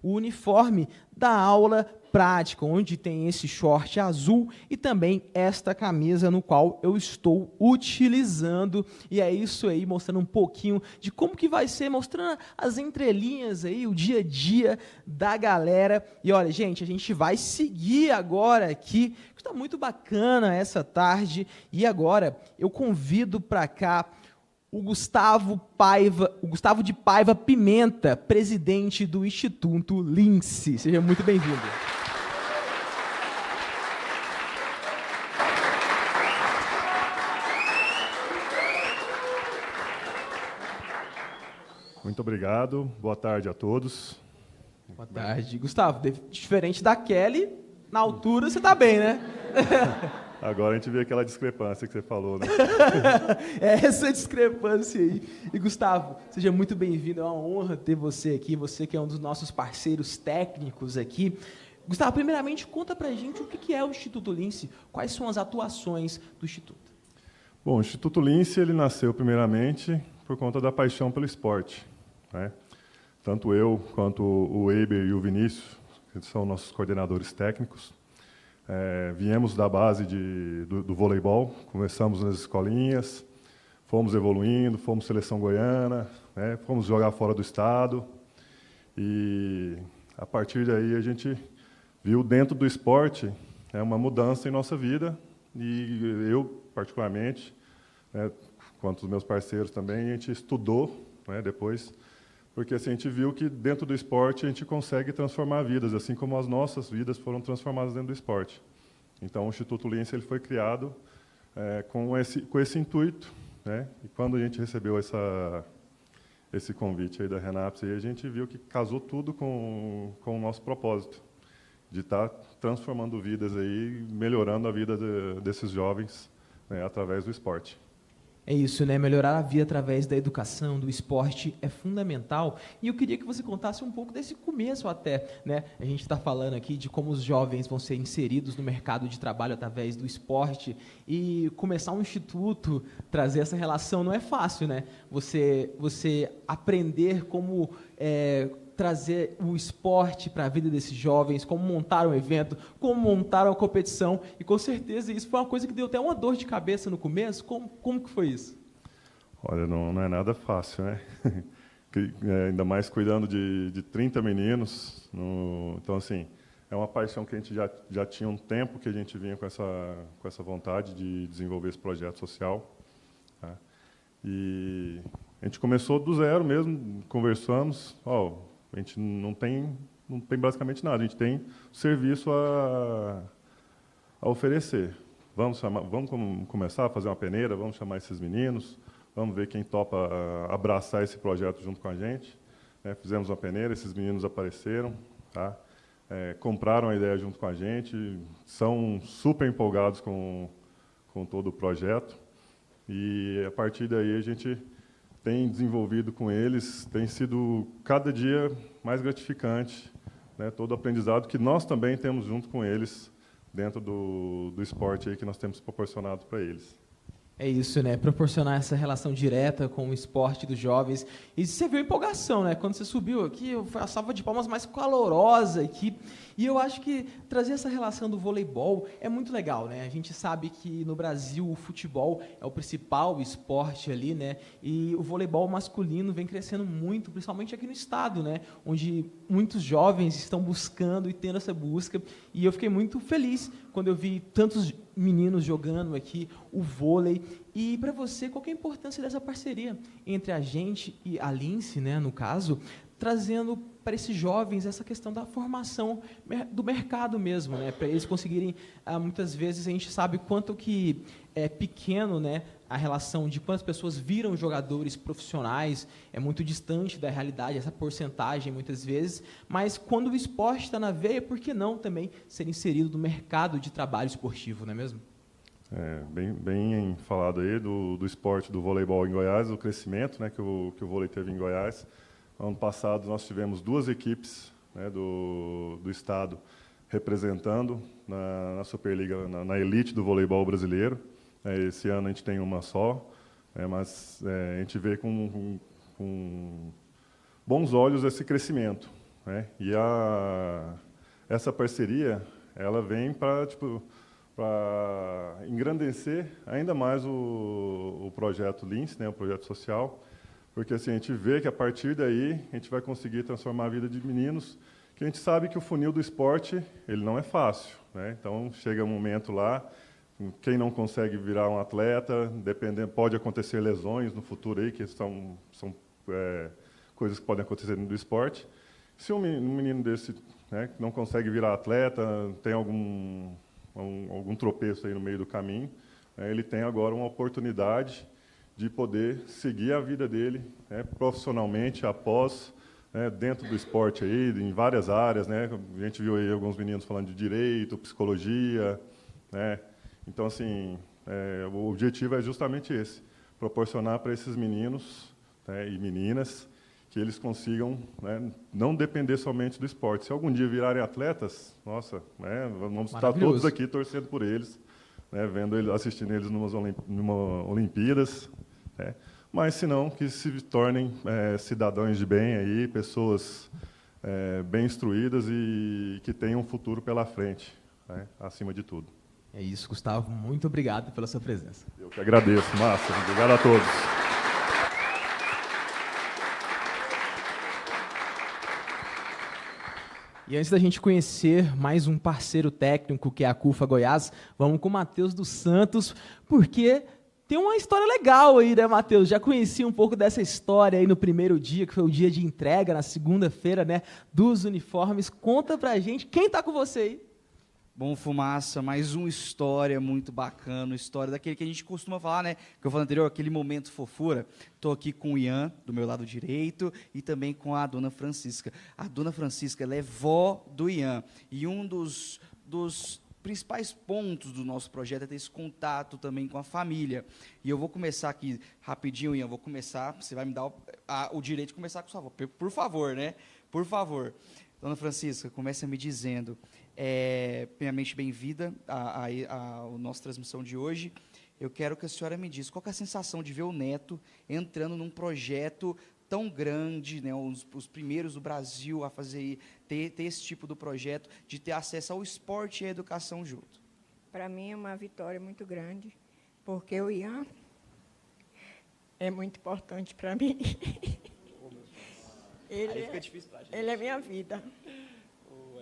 o uniforme da aula prática, onde tem esse short azul e também esta camisa no qual eu estou utilizando. E é isso aí, mostrando um pouquinho de como que vai ser, mostrando as entrelinhas aí, o dia a dia da galera. E olha, gente, a gente vai seguir agora aqui, que está muito bacana essa tarde. E agora eu convido para cá o Gustavo de Paiva Pimenta, presidente do Instituto Lince. Seja muito bem-vindo. Muito obrigado. Boa tarde a todos. Boa tarde. Gustavo, diferente da Kelly, na altura você está bem, né? Agora a gente vê aquela discrepância que você falou, né? É essa discrepância aí. E, Gustavo, seja muito bem-vindo. É uma honra ter você aqui, você que é um dos nossos parceiros técnicos aqui. Gustavo, primeiramente, conta pra gente o que é o Instituto Lince, quais são as atuações do Instituto. Bom, o Instituto Lince, ele nasceu primeiramente por conta da paixão pelo esporte, né? Tanto eu quanto o Eiber e o Vinícius, que são nossos coordenadores técnicos, viemos da base do voleibol, começamos nas escolinhas, fomos evoluindo, fomos seleção goiana, né, fomos jogar fora do estado, e a partir daí a gente viu dentro do esporte uma mudança em nossa vida, e eu, particularmente, né, quanto os meus parceiros também, a gente estudou, né, depois, porque assim, a gente viu que dentro do esporte a gente consegue transformar vidas, assim como as nossas vidas foram transformadas dentro do esporte. Então, o Instituto Lince ele foi criado com esse intuito, né? E quando a gente recebeu esse convite aí da Renaps, aí a gente viu que casou tudo com o nosso propósito, de estar transformando vidas, aí, melhorando a vida desses jovens, né, através do esporte. É isso, né? Melhorar a vida através da educação, do esporte é fundamental. E eu queria que você contasse um pouco desse começo até, né? A gente está falando aqui de como os jovens vão ser inseridos no mercado de trabalho através do esporte, e começar um instituto, trazer essa relação não é fácil, né? Você aprender como trazer o esporte para a vida desses jovens, como montar um evento, como montar uma competição, e com certeza isso foi uma coisa que deu até uma dor de cabeça no começo. Como que foi isso? Olha, não é nada fácil, né? Ainda mais cuidando de 30 meninos. Então, assim, é uma paixão que a gente já tinha um tempo que a gente vinha com essa vontade de desenvolver esse projeto social, tá? E a gente começou do zero mesmo, conversamos, a gente não tem basicamente nada, a gente tem serviço a oferecer. Vamos começar a fazer uma peneira, vamos chamar esses meninos, vamos ver quem topa abraçar esse projeto junto com a gente. Fizemos uma peneira, esses meninos apareceram, tá? Compraram a ideia junto com a gente, são super empolgados com todo o projeto, e a partir daí a gente tem desenvolvido com eles, tem sido cada dia mais gratificante, né, todo o aprendizado que nós também temos junto com eles dentro do esporte aí que nós temos proporcionado para eles. É isso, né? Proporcionar essa relação direta com o esporte dos jovens. E você viu a empolgação, né? Quando você subiu aqui, foi a salva de palmas mais calorosa aqui. E eu acho que trazer essa relação do voleibol é muito legal, né? A gente sabe que no Brasil o futebol é o principal esporte ali, né? E o voleibol masculino vem crescendo muito, principalmente aqui no estado, né? Onde muitos jovens estão buscando e tendo essa busca. E eu fiquei muito feliz quando eu vi tantos meninos jogando aqui o vôlei. E para você, qual que é a importância dessa parceria entre a gente e a Lince, né, no caso, trazendo para esses jovens essa questão da formação do mercado mesmo, né, para eles conseguirem, muitas vezes a gente sabe quanto que é pequeno, né, a relação de quantas pessoas viram jogadores profissionais, é muito distante da realidade, essa porcentagem muitas vezes, mas quando o esporte está na veia, por que não também ser inserido no mercado de trabalho esportivo, não é mesmo? Bem falado aí do esporte do voleibol em Goiás, o crescimento, né, que o vôlei teve em Goiás. Ano passado nós tivemos 2 equipes, né, do estado representando na Superliga, na elite do voleibol brasileiro. Esse ano a gente tem uma só, mas a gente vê com bons olhos esse crescimento, né? E essa parceria ela vem para engrandecer ainda mais o projeto Lince, né, o projeto social, porque assim, a gente vê que a partir daí a gente vai conseguir transformar a vida de meninos, que a gente sabe que o funil do esporte ele não é fácil, né? Então chega um momento lá, quem não consegue virar um atleta, dependendo, pode acontecer lesões no futuro aí, que são coisas que podem acontecer no esporte. Se um menino desse, né, não consegue virar atleta, tem algum tropeço aí no meio do caminho, né, ele tem agora uma oportunidade de poder seguir a vida dele, né, profissionalmente após, né, dentro do esporte aí, em várias áreas, né? A gente viu aí alguns meninos falando de direito, psicologia, né? Então assim, o objetivo é justamente esse: proporcionar para esses meninos, né, e meninas que eles consigam, né, não depender somente do esporte. Se algum dia virarem atletas, nossa, né, vamos estar todos aqui torcendo por eles, né, assistindo eles numa Olimpíadas, né, mas se não, que se tornem cidadãos de bem aí, pessoas bem instruídas e que tenham um futuro pela frente, né, acima de tudo. É isso, Gustavo. Muito obrigado pela sua presença. Eu que agradeço, Márcio. Obrigado a todos. E antes da gente conhecer mais um parceiro técnico, que é a CUFA Goiás, vamos com o Matheus dos Santos, porque tem uma história legal aí, né, Matheus? Já conheci um pouco dessa história aí no primeiro dia, que foi o dia de entrega, na segunda-feira, né, dos uniformes. Conta pra gente, quem tá com você aí? Bom, Fumaça, mais uma história muito bacana, história daquele que a gente costuma falar, né, que eu falei anterior, aquele momento fofura. Estou aqui com o Ian, do meu lado direito, e também com a Dona Francisca. A Dona Francisca, ela é vó do Ian, e um dos principais pontos do nosso projeto é ter esse contato também com a família. E eu vou começar aqui rapidinho, Ian, você vai me dar o direito de começar com sua avó, por favor, né? Por favor. Dona Francisca, começa me dizendo, primeiramente, bem-vinda à nossa transmissão de hoje. Eu quero que a senhora me diz qual que é a sensação de ver o neto entrando num projeto tão grande, né, os primeiros do Brasil a ter esse tipo de projeto, de ter acesso ao esporte e à educação junto. Para mim é uma vitória muito grande, porque o Ian é muito importante para mim. Ele é minha vida.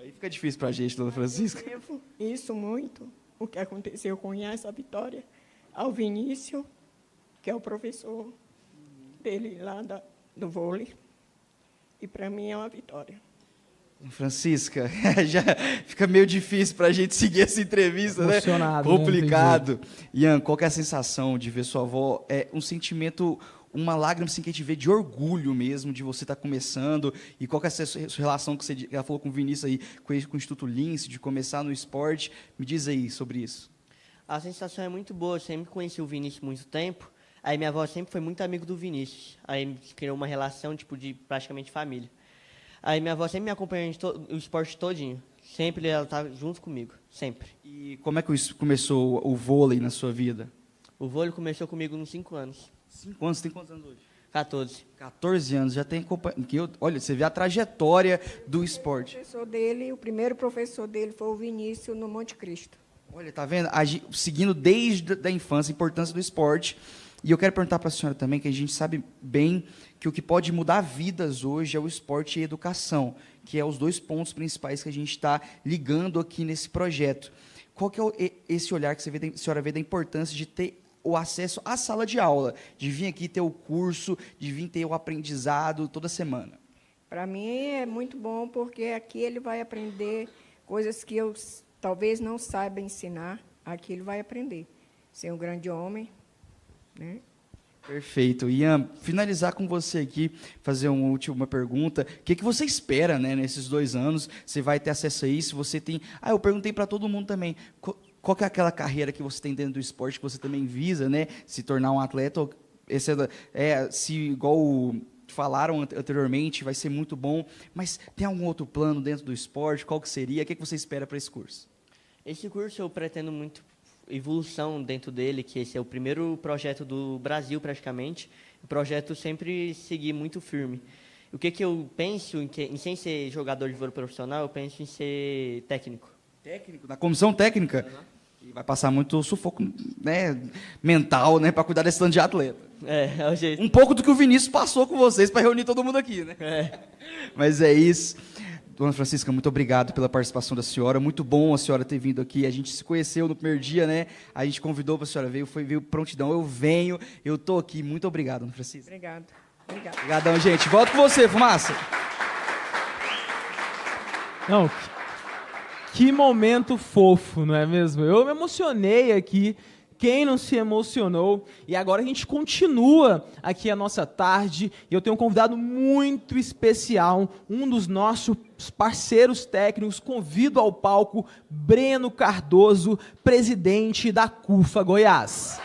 Aí fica difícil para a gente, Dona Francisca. Eu devo isso muito, o que aconteceu com o Ian, essa vitória, ao Vinícius, que é o professor dele lá do vôlei, e para mim é uma vitória. Francisca, já fica meio difícil para a gente seguir essa entrevista, emocionado, né? Complicado. Ian, qual que é a sensação de ver sua avó? É um sentimento, uma lágrima assim, que a gente vê de orgulho mesmo, de você estar começando, e qual que é a sua relação que ela falou com o Vinícius aí, com o Instituto Lince, de começar no esporte? Me diz aí sobre isso. A sensação é muito boa, eu sempre conheci o Vinícius há muito tempo, aí minha avó sempre foi muito amigo do Vinícius, aí criou uma relação tipo de praticamente família. Aí minha avó sempre me acompanhou o esporte todinho, sempre ela tá junto comigo, sempre. E como é que começou o vôlei na sua vida? O vôlei começou comigo nos 5 anos. 5 anos, você tem quantos anos hoje? 14. 14 anos, já tem olha, você vê a trajetória do esporte. O primeiro professor dele foi o Vinícius no Monte Cristo. Olha, tá vendo? Seguindo desde a infância a importância do esporte. E eu quero perguntar para a senhora também, que a gente sabe bem que o que pode mudar vidas hoje é o esporte e a educação, que é os 2 pontos principais que a gente está ligando aqui nesse projeto. Qual que é esse olhar que a senhora vê da importância de ter o acesso à sala de aula, de vir aqui ter o curso, de vir ter o aprendizado toda semana? Para mim é muito bom, porque aqui ele vai aprender coisas que eu talvez não saiba ensinar, aqui ele vai aprender. Ser um grande homem, né? Perfeito. Ian, finalizar com você aqui, fazer uma última pergunta. O que você espera, né, nesses 2 anos? Você vai ter acesso a isso? Você tem... eu perguntei para todo mundo também. Qual que é aquela carreira que você tem dentro do esporte que você também visa, né? Se tornar um atleta? Se igual falaram anteriormente, vai ser muito bom. Mas tem algum outro plano dentro do esporte? Qual que seria? O que você espera para esse curso? Esse curso eu pretendo muito evolução dentro dele, que esse é o primeiro projeto do Brasil, praticamente. O projeto sempre seguir muito firme. O que eu penso em sem ser jogador de vôlei profissional, eu penso em ser técnico. Técnico? Na comissão técnica? Uhum. E vai passar muito sufoco, né, mental, né, para cuidar desse tanto de atleta. É o jeito. Um pouco do que o Vinícius passou com vocês para reunir todo mundo aqui, né? Mas é isso. Dona Francisca, muito obrigado pela participação da senhora. Muito bom a senhora ter vindo aqui. A gente se conheceu no primeiro dia, né? A gente convidou para a senhora, veio prontidão. Eu estou aqui. Muito obrigado, Dona Francisca. Obrigadão, gente. Volto com você, Fumaça. Não, que momento fofo, não é mesmo? Eu me emocionei aqui. Quem não se emocionou? E agora a gente continua aqui a nossa tarde e eu tenho um convidado muito especial, um dos nossos parceiros técnicos. Convido ao palco Breno Cardoso, presidente da CUFA Goiás.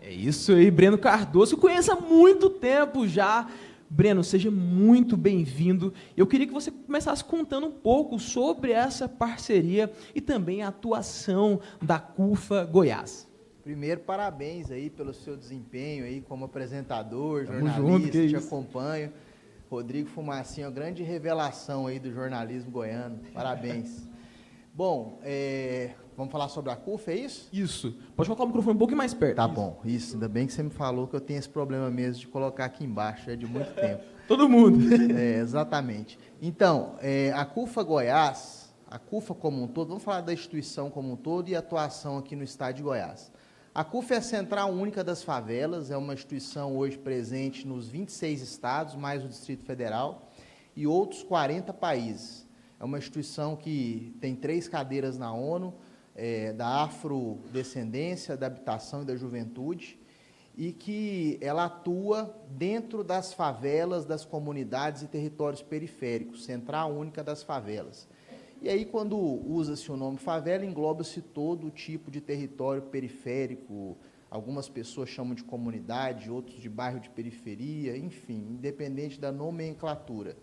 Isso aí, Breno Cardoso, eu conheço há muito tempo já. Breno, seja muito bem-vindo. Eu queria que você começasse contando um pouco sobre essa parceria e também a atuação da CUFA Goiás. Primeiro, parabéns aí pelo seu desempenho aí como apresentador, Tamo jornalista, junto, te acompanho. Rodrigo Fumacinha, grande revelação aí do jornalismo goiano. Parabéns. Bom, vamos falar sobre a CUFA, é isso? Isso. Pode colocar o microfone um pouquinho mais perto. Tá bom, isso. Ainda bem que você me falou que eu tenho esse problema mesmo de colocar aqui embaixo, é de muito tempo. Todo mundo. Exatamente. Então, a CUFA Goiás, a CUFA como um todo, vamos falar da instituição como um todo e a atuação aqui no estado de Goiás. A CUFA é a Central Única das Favelas, é uma instituição hoje presente nos 26 estados, mais o Distrito Federal, e outros 40 países. É uma instituição que tem 3 cadeiras na ONU, da afrodescendência, da habitação e da juventude, e que ela atua dentro das favelas, das comunidades e territórios periféricos, Central Única das Favelas. E aí, quando usa-se o nome favela, engloba-se todo tipo de território periférico, algumas pessoas chamam de comunidade, outros de bairro de periferia, enfim, independente da nomenclatura.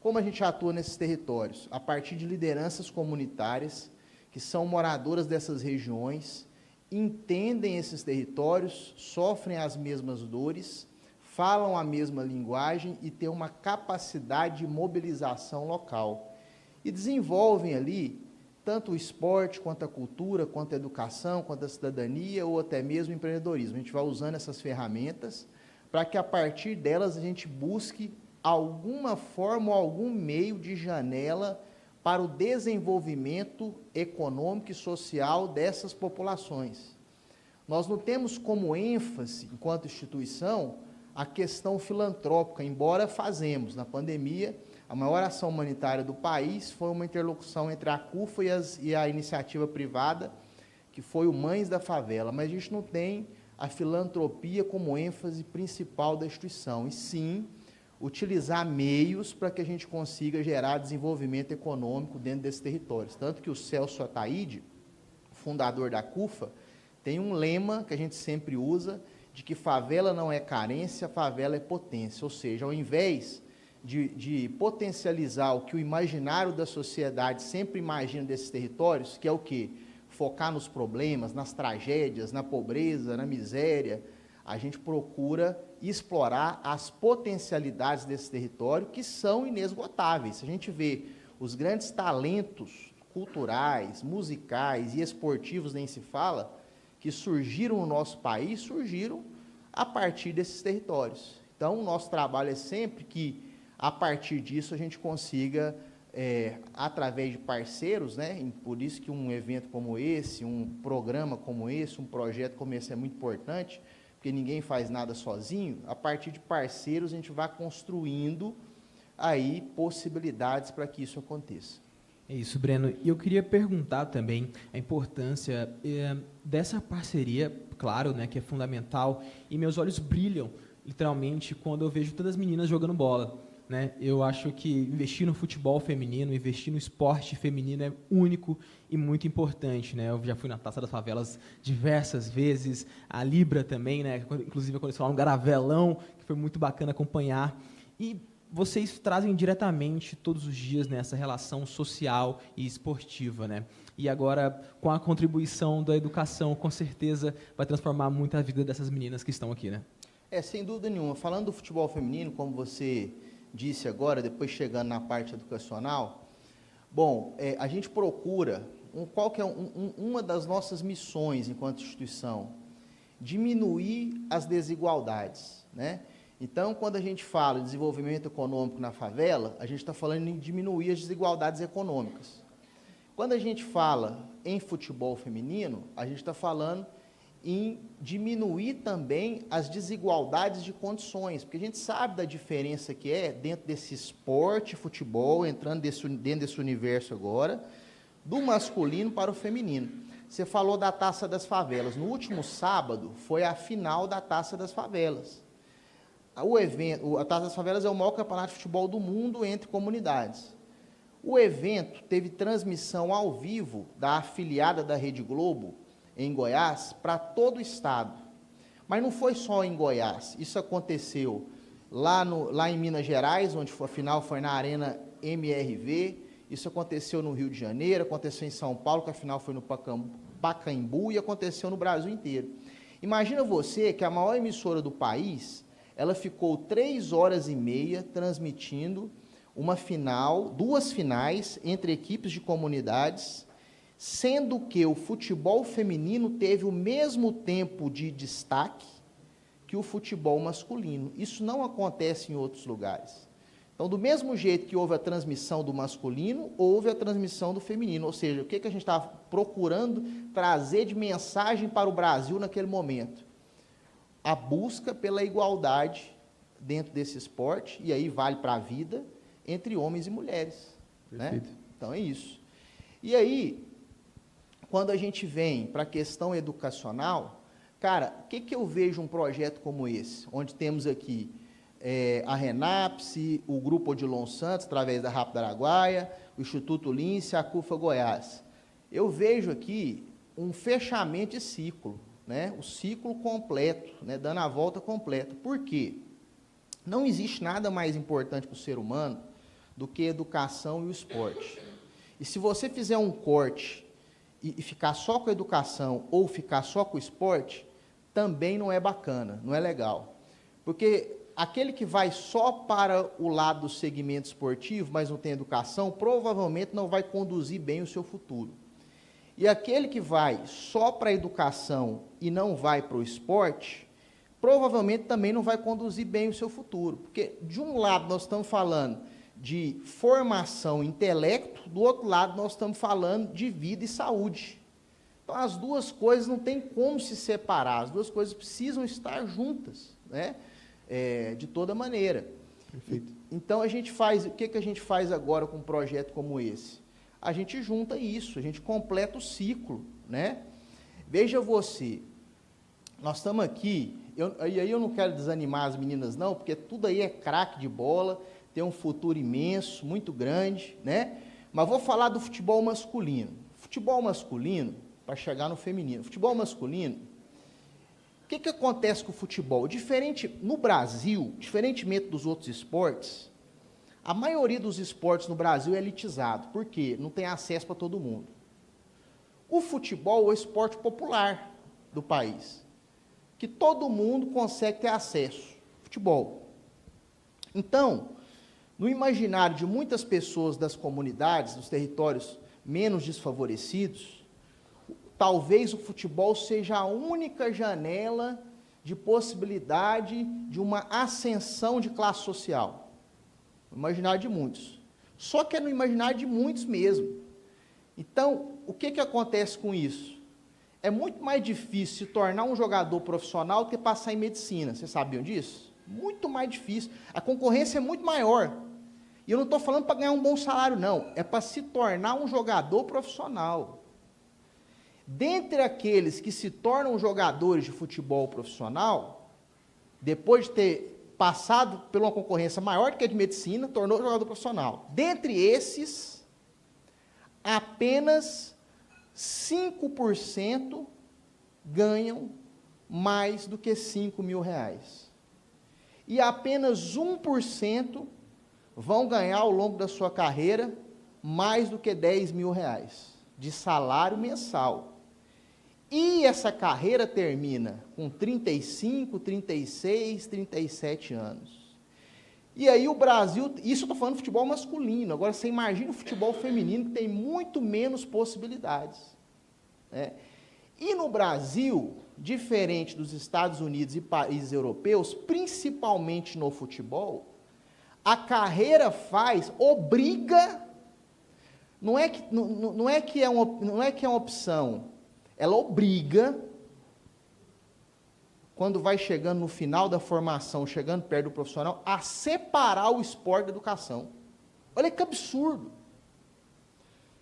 Como a gente atua nesses territórios? A partir de lideranças comunitárias, que são moradoras dessas regiões, entendem esses territórios, sofrem as mesmas dores, falam a mesma linguagem e têm uma capacidade de mobilização local. E desenvolvem ali tanto o esporte, quanto a cultura, quanto a educação, quanto a cidadania ou até mesmo o empreendedorismo. A gente vai usando essas ferramentas para que, a partir delas, a gente busque alguma forma ou algum meio de janela para o desenvolvimento econômico e social dessas populações. Nós não temos como ênfase, enquanto instituição, a questão filantrópica, embora fazemos. Na pandemia, a maior ação humanitária do país foi uma interlocução entre a CUFA e a iniciativa privada, que foi o Mães da Favela, mas a gente não tem a filantropia como ênfase principal da instituição, e sim utilizar meios para que a gente consiga gerar desenvolvimento econômico dentro desses territórios. Tanto que o Celso Ataíde, fundador da CUFA, tem um lema que a gente sempre usa, de que favela não é carência, favela é potência. Ou seja, ao invés de potencializar o que o imaginário da sociedade sempre imagina desses territórios, que é o quê? Focar nos problemas, nas tragédias, na pobreza, na miséria, a gente procura explorar as potencialidades desse território, que são inesgotáveis. Se a gente vê os grandes talentos culturais, musicais e esportivos, nem se fala, que surgiram no nosso país, surgiram a partir desses territórios. Então, o nosso trabalho é sempre que, a partir disso, a gente consiga, através de parceiros, né? Por isso que um evento como esse, um programa como esse, um projeto como esse é muito importante, porque ninguém faz nada sozinho. A partir de parceiros, a gente vai construindo aí possibilidades para que isso aconteça. É isso, Breno. E eu queria perguntar também a importância dessa parceria, claro, né, que é fundamental, e meus olhos brilham, literalmente, quando eu vejo todas as meninas jogando bola. Né? Eu acho que investir no futebol feminino, investir no esporte feminino é único e muito importante. Né? Eu já fui na Taça das Favelas diversas vezes, a Libra também, né? Inclusive quando eles falaram um Garavelão, que foi muito bacana acompanhar. E vocês trazem diretamente, todos os dias, né, essa relação social e esportiva. Né? E agora, com a contribuição da educação, com certeza vai transformar muito a vida dessas meninas que estão aqui. Né? Sem dúvida nenhuma. Falando do futebol feminino, como você disse agora, depois chegando na parte educacional, bom, a gente procura, qual que é uma das nossas missões enquanto instituição? Diminuir as desigualdades, né? Então, quando a gente fala em desenvolvimento econômico na favela, a gente está falando em diminuir as desigualdades econômicas. Quando a gente fala em futebol feminino, a gente está falando em diminuir também as desigualdades de condições, porque a gente sabe da diferença que é dentro desse esporte, futebol, entrando dentro desse universo agora, do masculino para o feminino. Você falou da Taça das Favelas. No último sábado foi a final da Taça das Favelas. A Taça das Favelas é o maior campeonato de futebol do mundo entre comunidades. O evento teve transmissão ao vivo da afiliada da Rede Globo, em Goiás, para todo o estado. Mas não foi só em Goiás, isso aconteceu lá em Minas Gerais, onde a final foi na Arena MRV, isso aconteceu no Rio de Janeiro, aconteceu em São Paulo, que a final foi no Pacaembu, e aconteceu no Brasil inteiro. Imagina você que a maior emissora do país, ela ficou 3 horas e meia transmitindo uma final, 2 finais entre equipes de comunidades, sendo que o futebol feminino teve o mesmo tempo de destaque que o futebol masculino. Isso não acontece em outros lugares. Então, do mesmo jeito que houve a transmissão do masculino, houve a transmissão do feminino. Ou seja, o que a gente está procurando trazer de mensagem para o Brasil naquele momento? A busca pela igualdade dentro desse esporte, e aí vale para a vida, entre homens e mulheres. Né? Então, é isso. E aí, quando a gente vem para a questão educacional, cara, o que eu vejo um projeto como esse, onde temos aqui a Renapse, o Grupo Odilon Santos, através da Rápido Araguaia, o Instituto Lince, a CUFA Goiás. Eu vejo aqui um fechamento de ciclo, né? O ciclo completo, né? Dando a volta completa. Por quê? Não existe nada mais importante para o ser humano do que a educação e o esporte. E se você fizer um corte e ficar só com a educação ou ficar só com o esporte, também não é bacana, não é legal. Porque aquele que vai só para o lado do segmento esportivo, mas não tem educação, provavelmente não vai conduzir bem o seu futuro. E aquele que vai só para a educação e não vai para o esporte, provavelmente também não vai conduzir bem o seu futuro. Porque, de um lado, nós estamos falando de formação intelecto, do outro lado, nós estamos falando de vida e saúde. Então, as duas coisas não tem como se separar, as duas coisas precisam estar juntas, né? De toda maneira. Perfeito. Então, a gente faz, o que a gente faz agora com um projeto como esse? A gente junta isso, a gente completa o ciclo, né? Veja você, nós estamos aqui, e aí eu não quero desanimar as meninas não, porque tudo aí é craque de bola, tem um futuro imenso, muito grande, né? Mas vou falar do futebol masculino. Futebol masculino, para chegar no feminino. Futebol masculino, que acontece com o futebol? No Brasil, diferentemente dos outros esportes, a maioria dos esportes no Brasil é elitizado. Por quê? Não tem acesso para todo mundo. O futebol é o esporte popular do país, que todo mundo consegue ter acesso. Futebol. Então, no imaginário de muitas pessoas das comunidades, dos territórios menos desfavorecidos, talvez o futebol seja a única janela de possibilidade de uma ascensão de classe social. No imaginário de muitos. Só que é no imaginário de muitos mesmo. Então, o que acontece com isso? É muito mais difícil se tornar um jogador profissional do que passar em medicina. Vocês sabiam disso? Muito mais difícil. A concorrência é muito maior. E eu não estou falando para ganhar um bom salário, não. É para se tornar um jogador profissional. Dentre aqueles que se tornam jogadores de futebol profissional, depois de ter passado por uma concorrência maior do que a de medicina, tornou jogador profissional. Dentre esses, apenas 5% ganham mais do que R$5.000. E apenas 1% vão ganhar ao longo da sua carreira mais do que R$10.000 de salário mensal. E essa carreira termina com 35, 36, 37 anos. E aí o Brasil, isso eu estou falando de futebol masculino, agora você imagina o futebol feminino, que tem muito menos possibilidades. Né? E no Brasil, diferente dos Estados Unidos e países europeus, principalmente no futebol, a carreira obriga, não é que é uma opção, ela obriga, quando vai chegando no final da formação, chegando perto do profissional, a separar o esporte da educação. Olha que absurdo.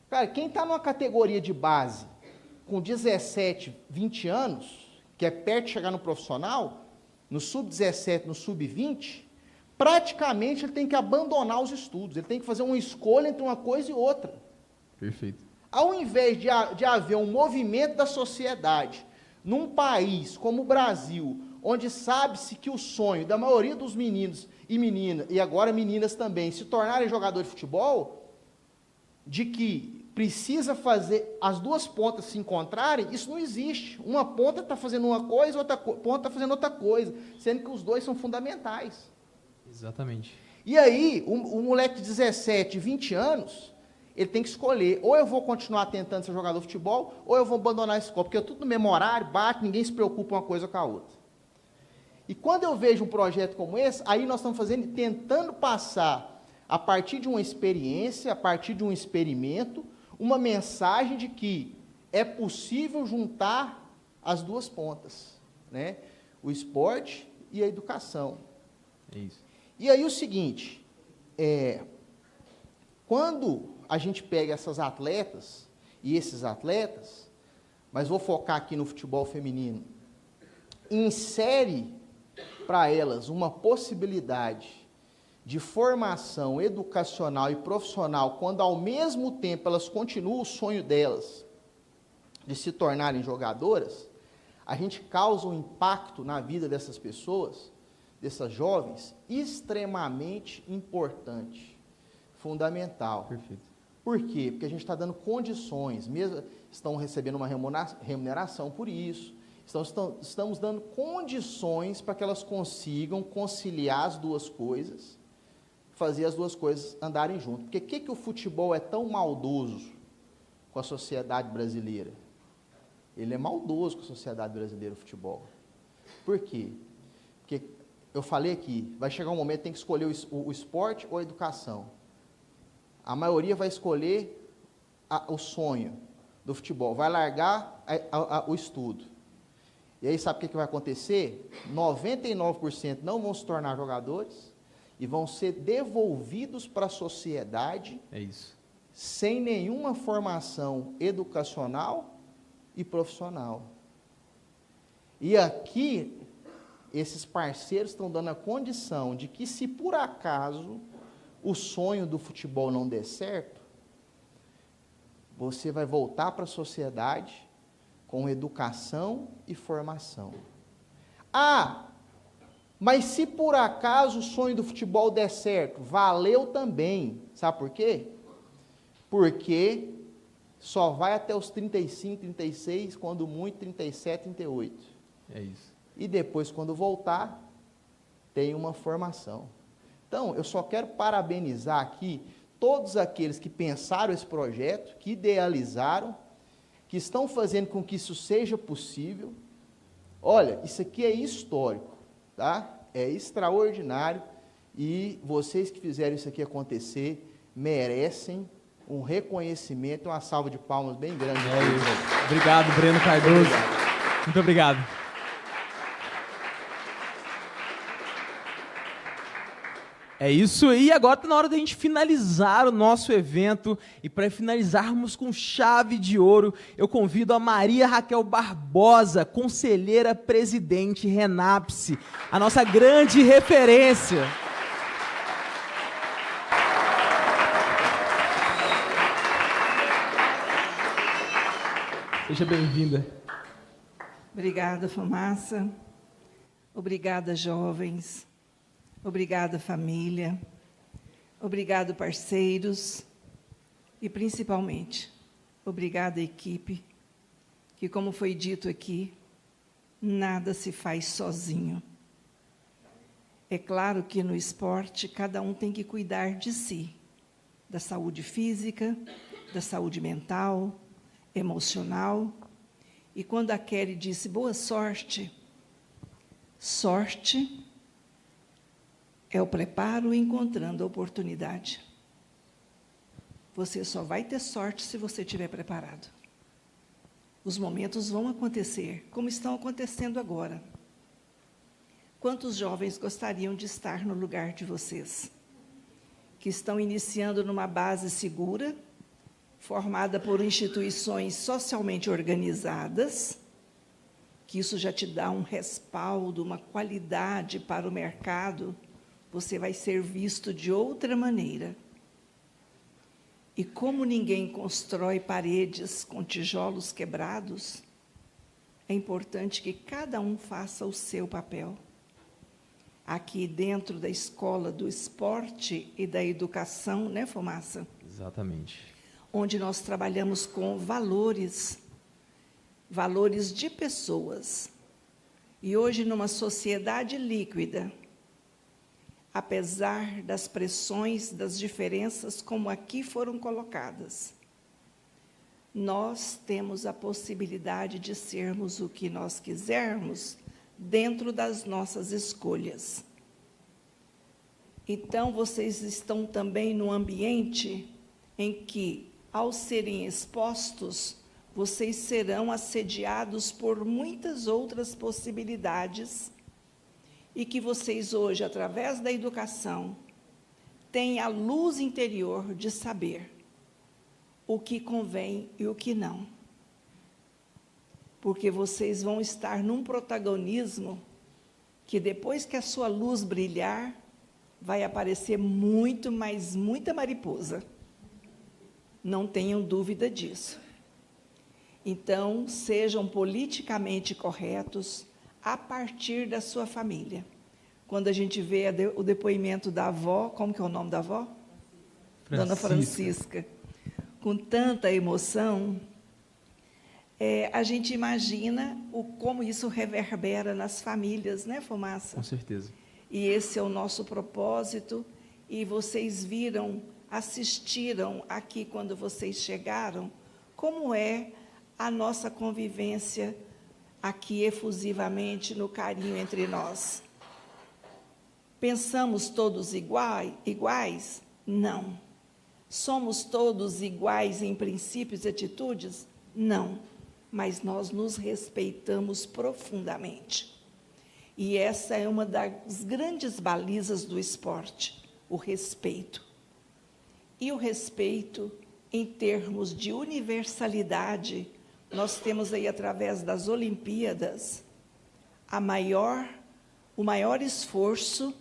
Cara, quem está numa categoria de base, com 17, 20 anos, que é perto de chegar no profissional, no sub-17, no sub-20, praticamente ele tem que abandonar os estudos, ele tem que fazer uma escolha entre uma coisa e outra. Perfeito. Ao invés de haver um movimento da sociedade, num país como o Brasil, onde sabe-se que o sonho da maioria dos meninos e meninas, e agora meninas também, se tornarem jogadores de futebol, de que precisa fazer as duas pontas se encontrarem, isso não existe. Uma ponta está fazendo uma coisa, outra ponta está fazendo outra coisa, sendo que os dois são fundamentais. Exatamente. E aí, um moleque de 17, 20 anos, ele tem que escolher, ou eu vou continuar tentando ser jogador de futebol, ou eu vou abandonar a escola, porque é tudo no mesmo horário, bate, ninguém se preocupa uma coisa com a outra. E quando eu vejo um projeto como esse, aí nós estamos tentando passar, a partir de uma experiência, a partir de um experimento, uma mensagem de que é possível juntar as duas pontas, né? O esporte e a educação. É isso. E aí o seguinte, quando a gente pega essas atletas e esses atletas, mas vou focar aqui no futebol feminino, insere para elas uma possibilidade de formação educacional e profissional, quando ao mesmo tempo elas continuam o sonho delas de se tornarem jogadoras, a gente causa um impacto na vida dessas pessoas, dessas jovens, extremamente importante, fundamental. Perfeito. Por quê? Porque a gente está dando condições, mesmo estão recebendo uma remuneração por isso, estamos dando condições para que elas consigam conciliar as duas coisas, fazer as duas coisas andarem junto. Porque o que o futebol é tão maldoso com a sociedade brasileira? Ele é maldoso com a sociedade brasileira, o futebol. Por quê? Porque eu falei aqui, vai chegar um momento que tem que escolher o esporte ou a educação. A maioria vai escolher o sonho do futebol, vai largar o estudo. E aí sabe o que vai acontecer? 99% não vão se tornar jogadores e vão ser devolvidos para a sociedade. É isso. Sem nenhuma formação educacional e profissional. E aqui, esses parceiros estão dando a condição de que, se por acaso o sonho do futebol não der certo, você vai voltar para a sociedade com educação e formação. Ah, mas se por acaso o sonho do futebol der certo, valeu também. Sabe por quê? Porque só vai até os 35, 36, quando muito, 37, 38. É isso. E depois, quando voltar, tem uma formação. Então, eu só quero parabenizar aqui todos aqueles que pensaram esse projeto, que idealizaram, que estão fazendo com que isso seja possível. Olha, isso aqui é histórico, tá? É extraordinário, e vocês que fizeram isso aqui acontecer merecem um reconhecimento e uma salva de palmas bem grande. É isso. Obrigado, Breno Cardoso. Obrigado. Muito obrigado. É isso aí, agora está na hora da gente finalizar o nosso evento, e para finalizarmos com chave de ouro, eu convido a Maria Raquel Barbosa, conselheira presidente Renapse, a nossa grande referência. Seja bem-vinda. Obrigada, Fumaça. Obrigada, jovens. Obrigada, família. Obrigado, parceiros. E, principalmente, obrigada, equipe, que, como foi dito aqui, nada se faz sozinho. É claro que no esporte, cada um tem que cuidar de si, da saúde física, da saúde mental, emocional. E quando a Kelly disse boa sorte, sorte é o preparo encontrando a oportunidade. Você só vai ter sorte se você estiver preparado. Os momentos vão acontecer, como estão acontecendo agora. Quantos jovens gostariam de estar no lugar de vocês? Que estão iniciando numa base segura, formada por instituições socialmente organizadas, que isso já te dá um respaldo, uma qualidade para o mercado. Você vai ser visto de outra maneira. E como ninguém constrói paredes com tijolos quebrados, é importante que cada um faça o seu papel. Aqui dentro da escola do esporte e da educação, né, Fumaça? Exatamente. Onde nós trabalhamos com valores, valores de pessoas. E hoje, numa sociedade líquida, apesar das pressões, das diferenças, como aqui foram colocadas, nós temos a possibilidade de sermos o que nós quisermos dentro das nossas escolhas. Então, vocês estão também num ambiente em que, ao serem expostos, vocês serão assediados por muitas outras possibilidades, e que vocês hoje, através da educação, têm a luz interior de saber o que convém e o que não. Porque vocês vão estar num protagonismo que, depois que a sua luz brilhar, vai aparecer muito, mas muita mariposa. Não tenham dúvida disso. Então, sejam politicamente corretos a partir da sua família. Quando a gente vê o depoimento da avó, como que é o nome da avó? Dona Francisca. Com tanta emoção, a gente imagina como isso reverbera nas famílias, né, Fumaça? Com certeza. E esse é o nosso propósito, e vocês viram, assistiram aqui quando vocês chegaram, como é a nossa convivência aqui efusivamente no carinho entre nós. Pensamos todos iguais? Não. Somos todos iguais em princípios e atitudes? Não. Mas nós nos respeitamos profundamente. E essa é uma das grandes balizas do esporte, o respeito. E o respeito, em termos de universalidade, nós temos aí, através das Olimpíadas, o maior esforço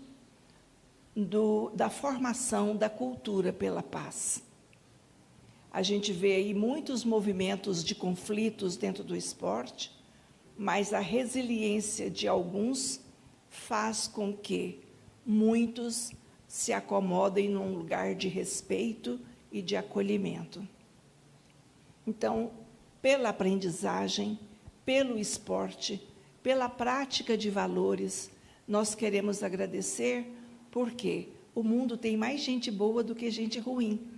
da formação da cultura pela paz. A gente vê aí muitos movimentos de conflitos dentro do esporte, mas a resiliência de alguns faz com que muitos se acomodem num lugar de respeito e de acolhimento. Então, pela aprendizagem, pelo esporte, pela prática de valores, nós queremos agradecer, porque o mundo tem mais gente boa do que gente ruim.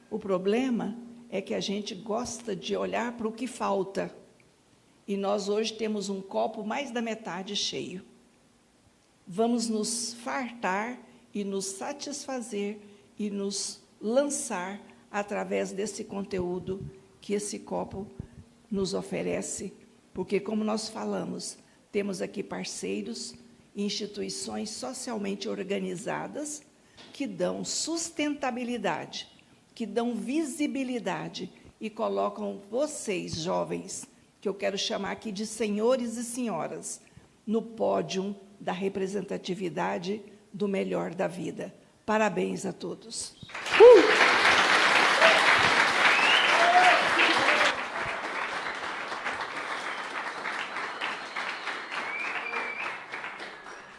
O problema é que a gente gosta de olhar para o que falta. E nós hoje temos um copo mais da metade cheio. Vamos nos fartar e nos satisfazer e nos lançar através desse conteúdo que esse copo nos oferece, porque, como nós falamos, temos aqui parceiros, instituições socialmente organizadas que dão sustentabilidade, que dão visibilidade e colocam vocês, jovens, que eu quero chamar aqui de senhores e senhoras, no pódio da representatividade do melhor da vida. Parabéns a todos.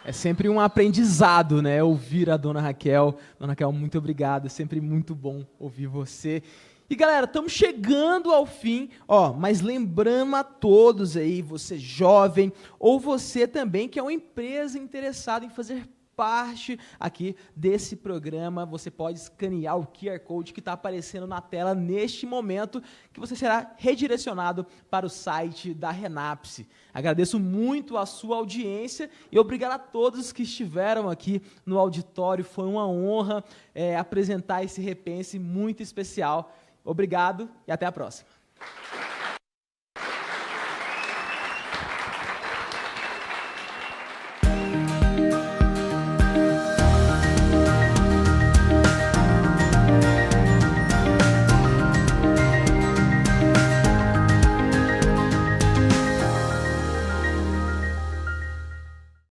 É sempre um aprendizado, né? Ouvir a Dona Raquel. Dona Raquel, muito obrigado. É sempre muito bom ouvir você. E, galera, estamos chegando ao fim, mas lembrando a todos aí, você jovem, ou você também que é uma empresa interessada em fazer parte aqui desse programa, você pode escanear o QR Code que está aparecendo na tela neste momento, que você será redirecionado para o site da Renapse. Agradeço muito a sua audiência e obrigado a todos que estiveram aqui no auditório. Foi uma honra apresentar esse Repense muito especial. Obrigado e até a próxima.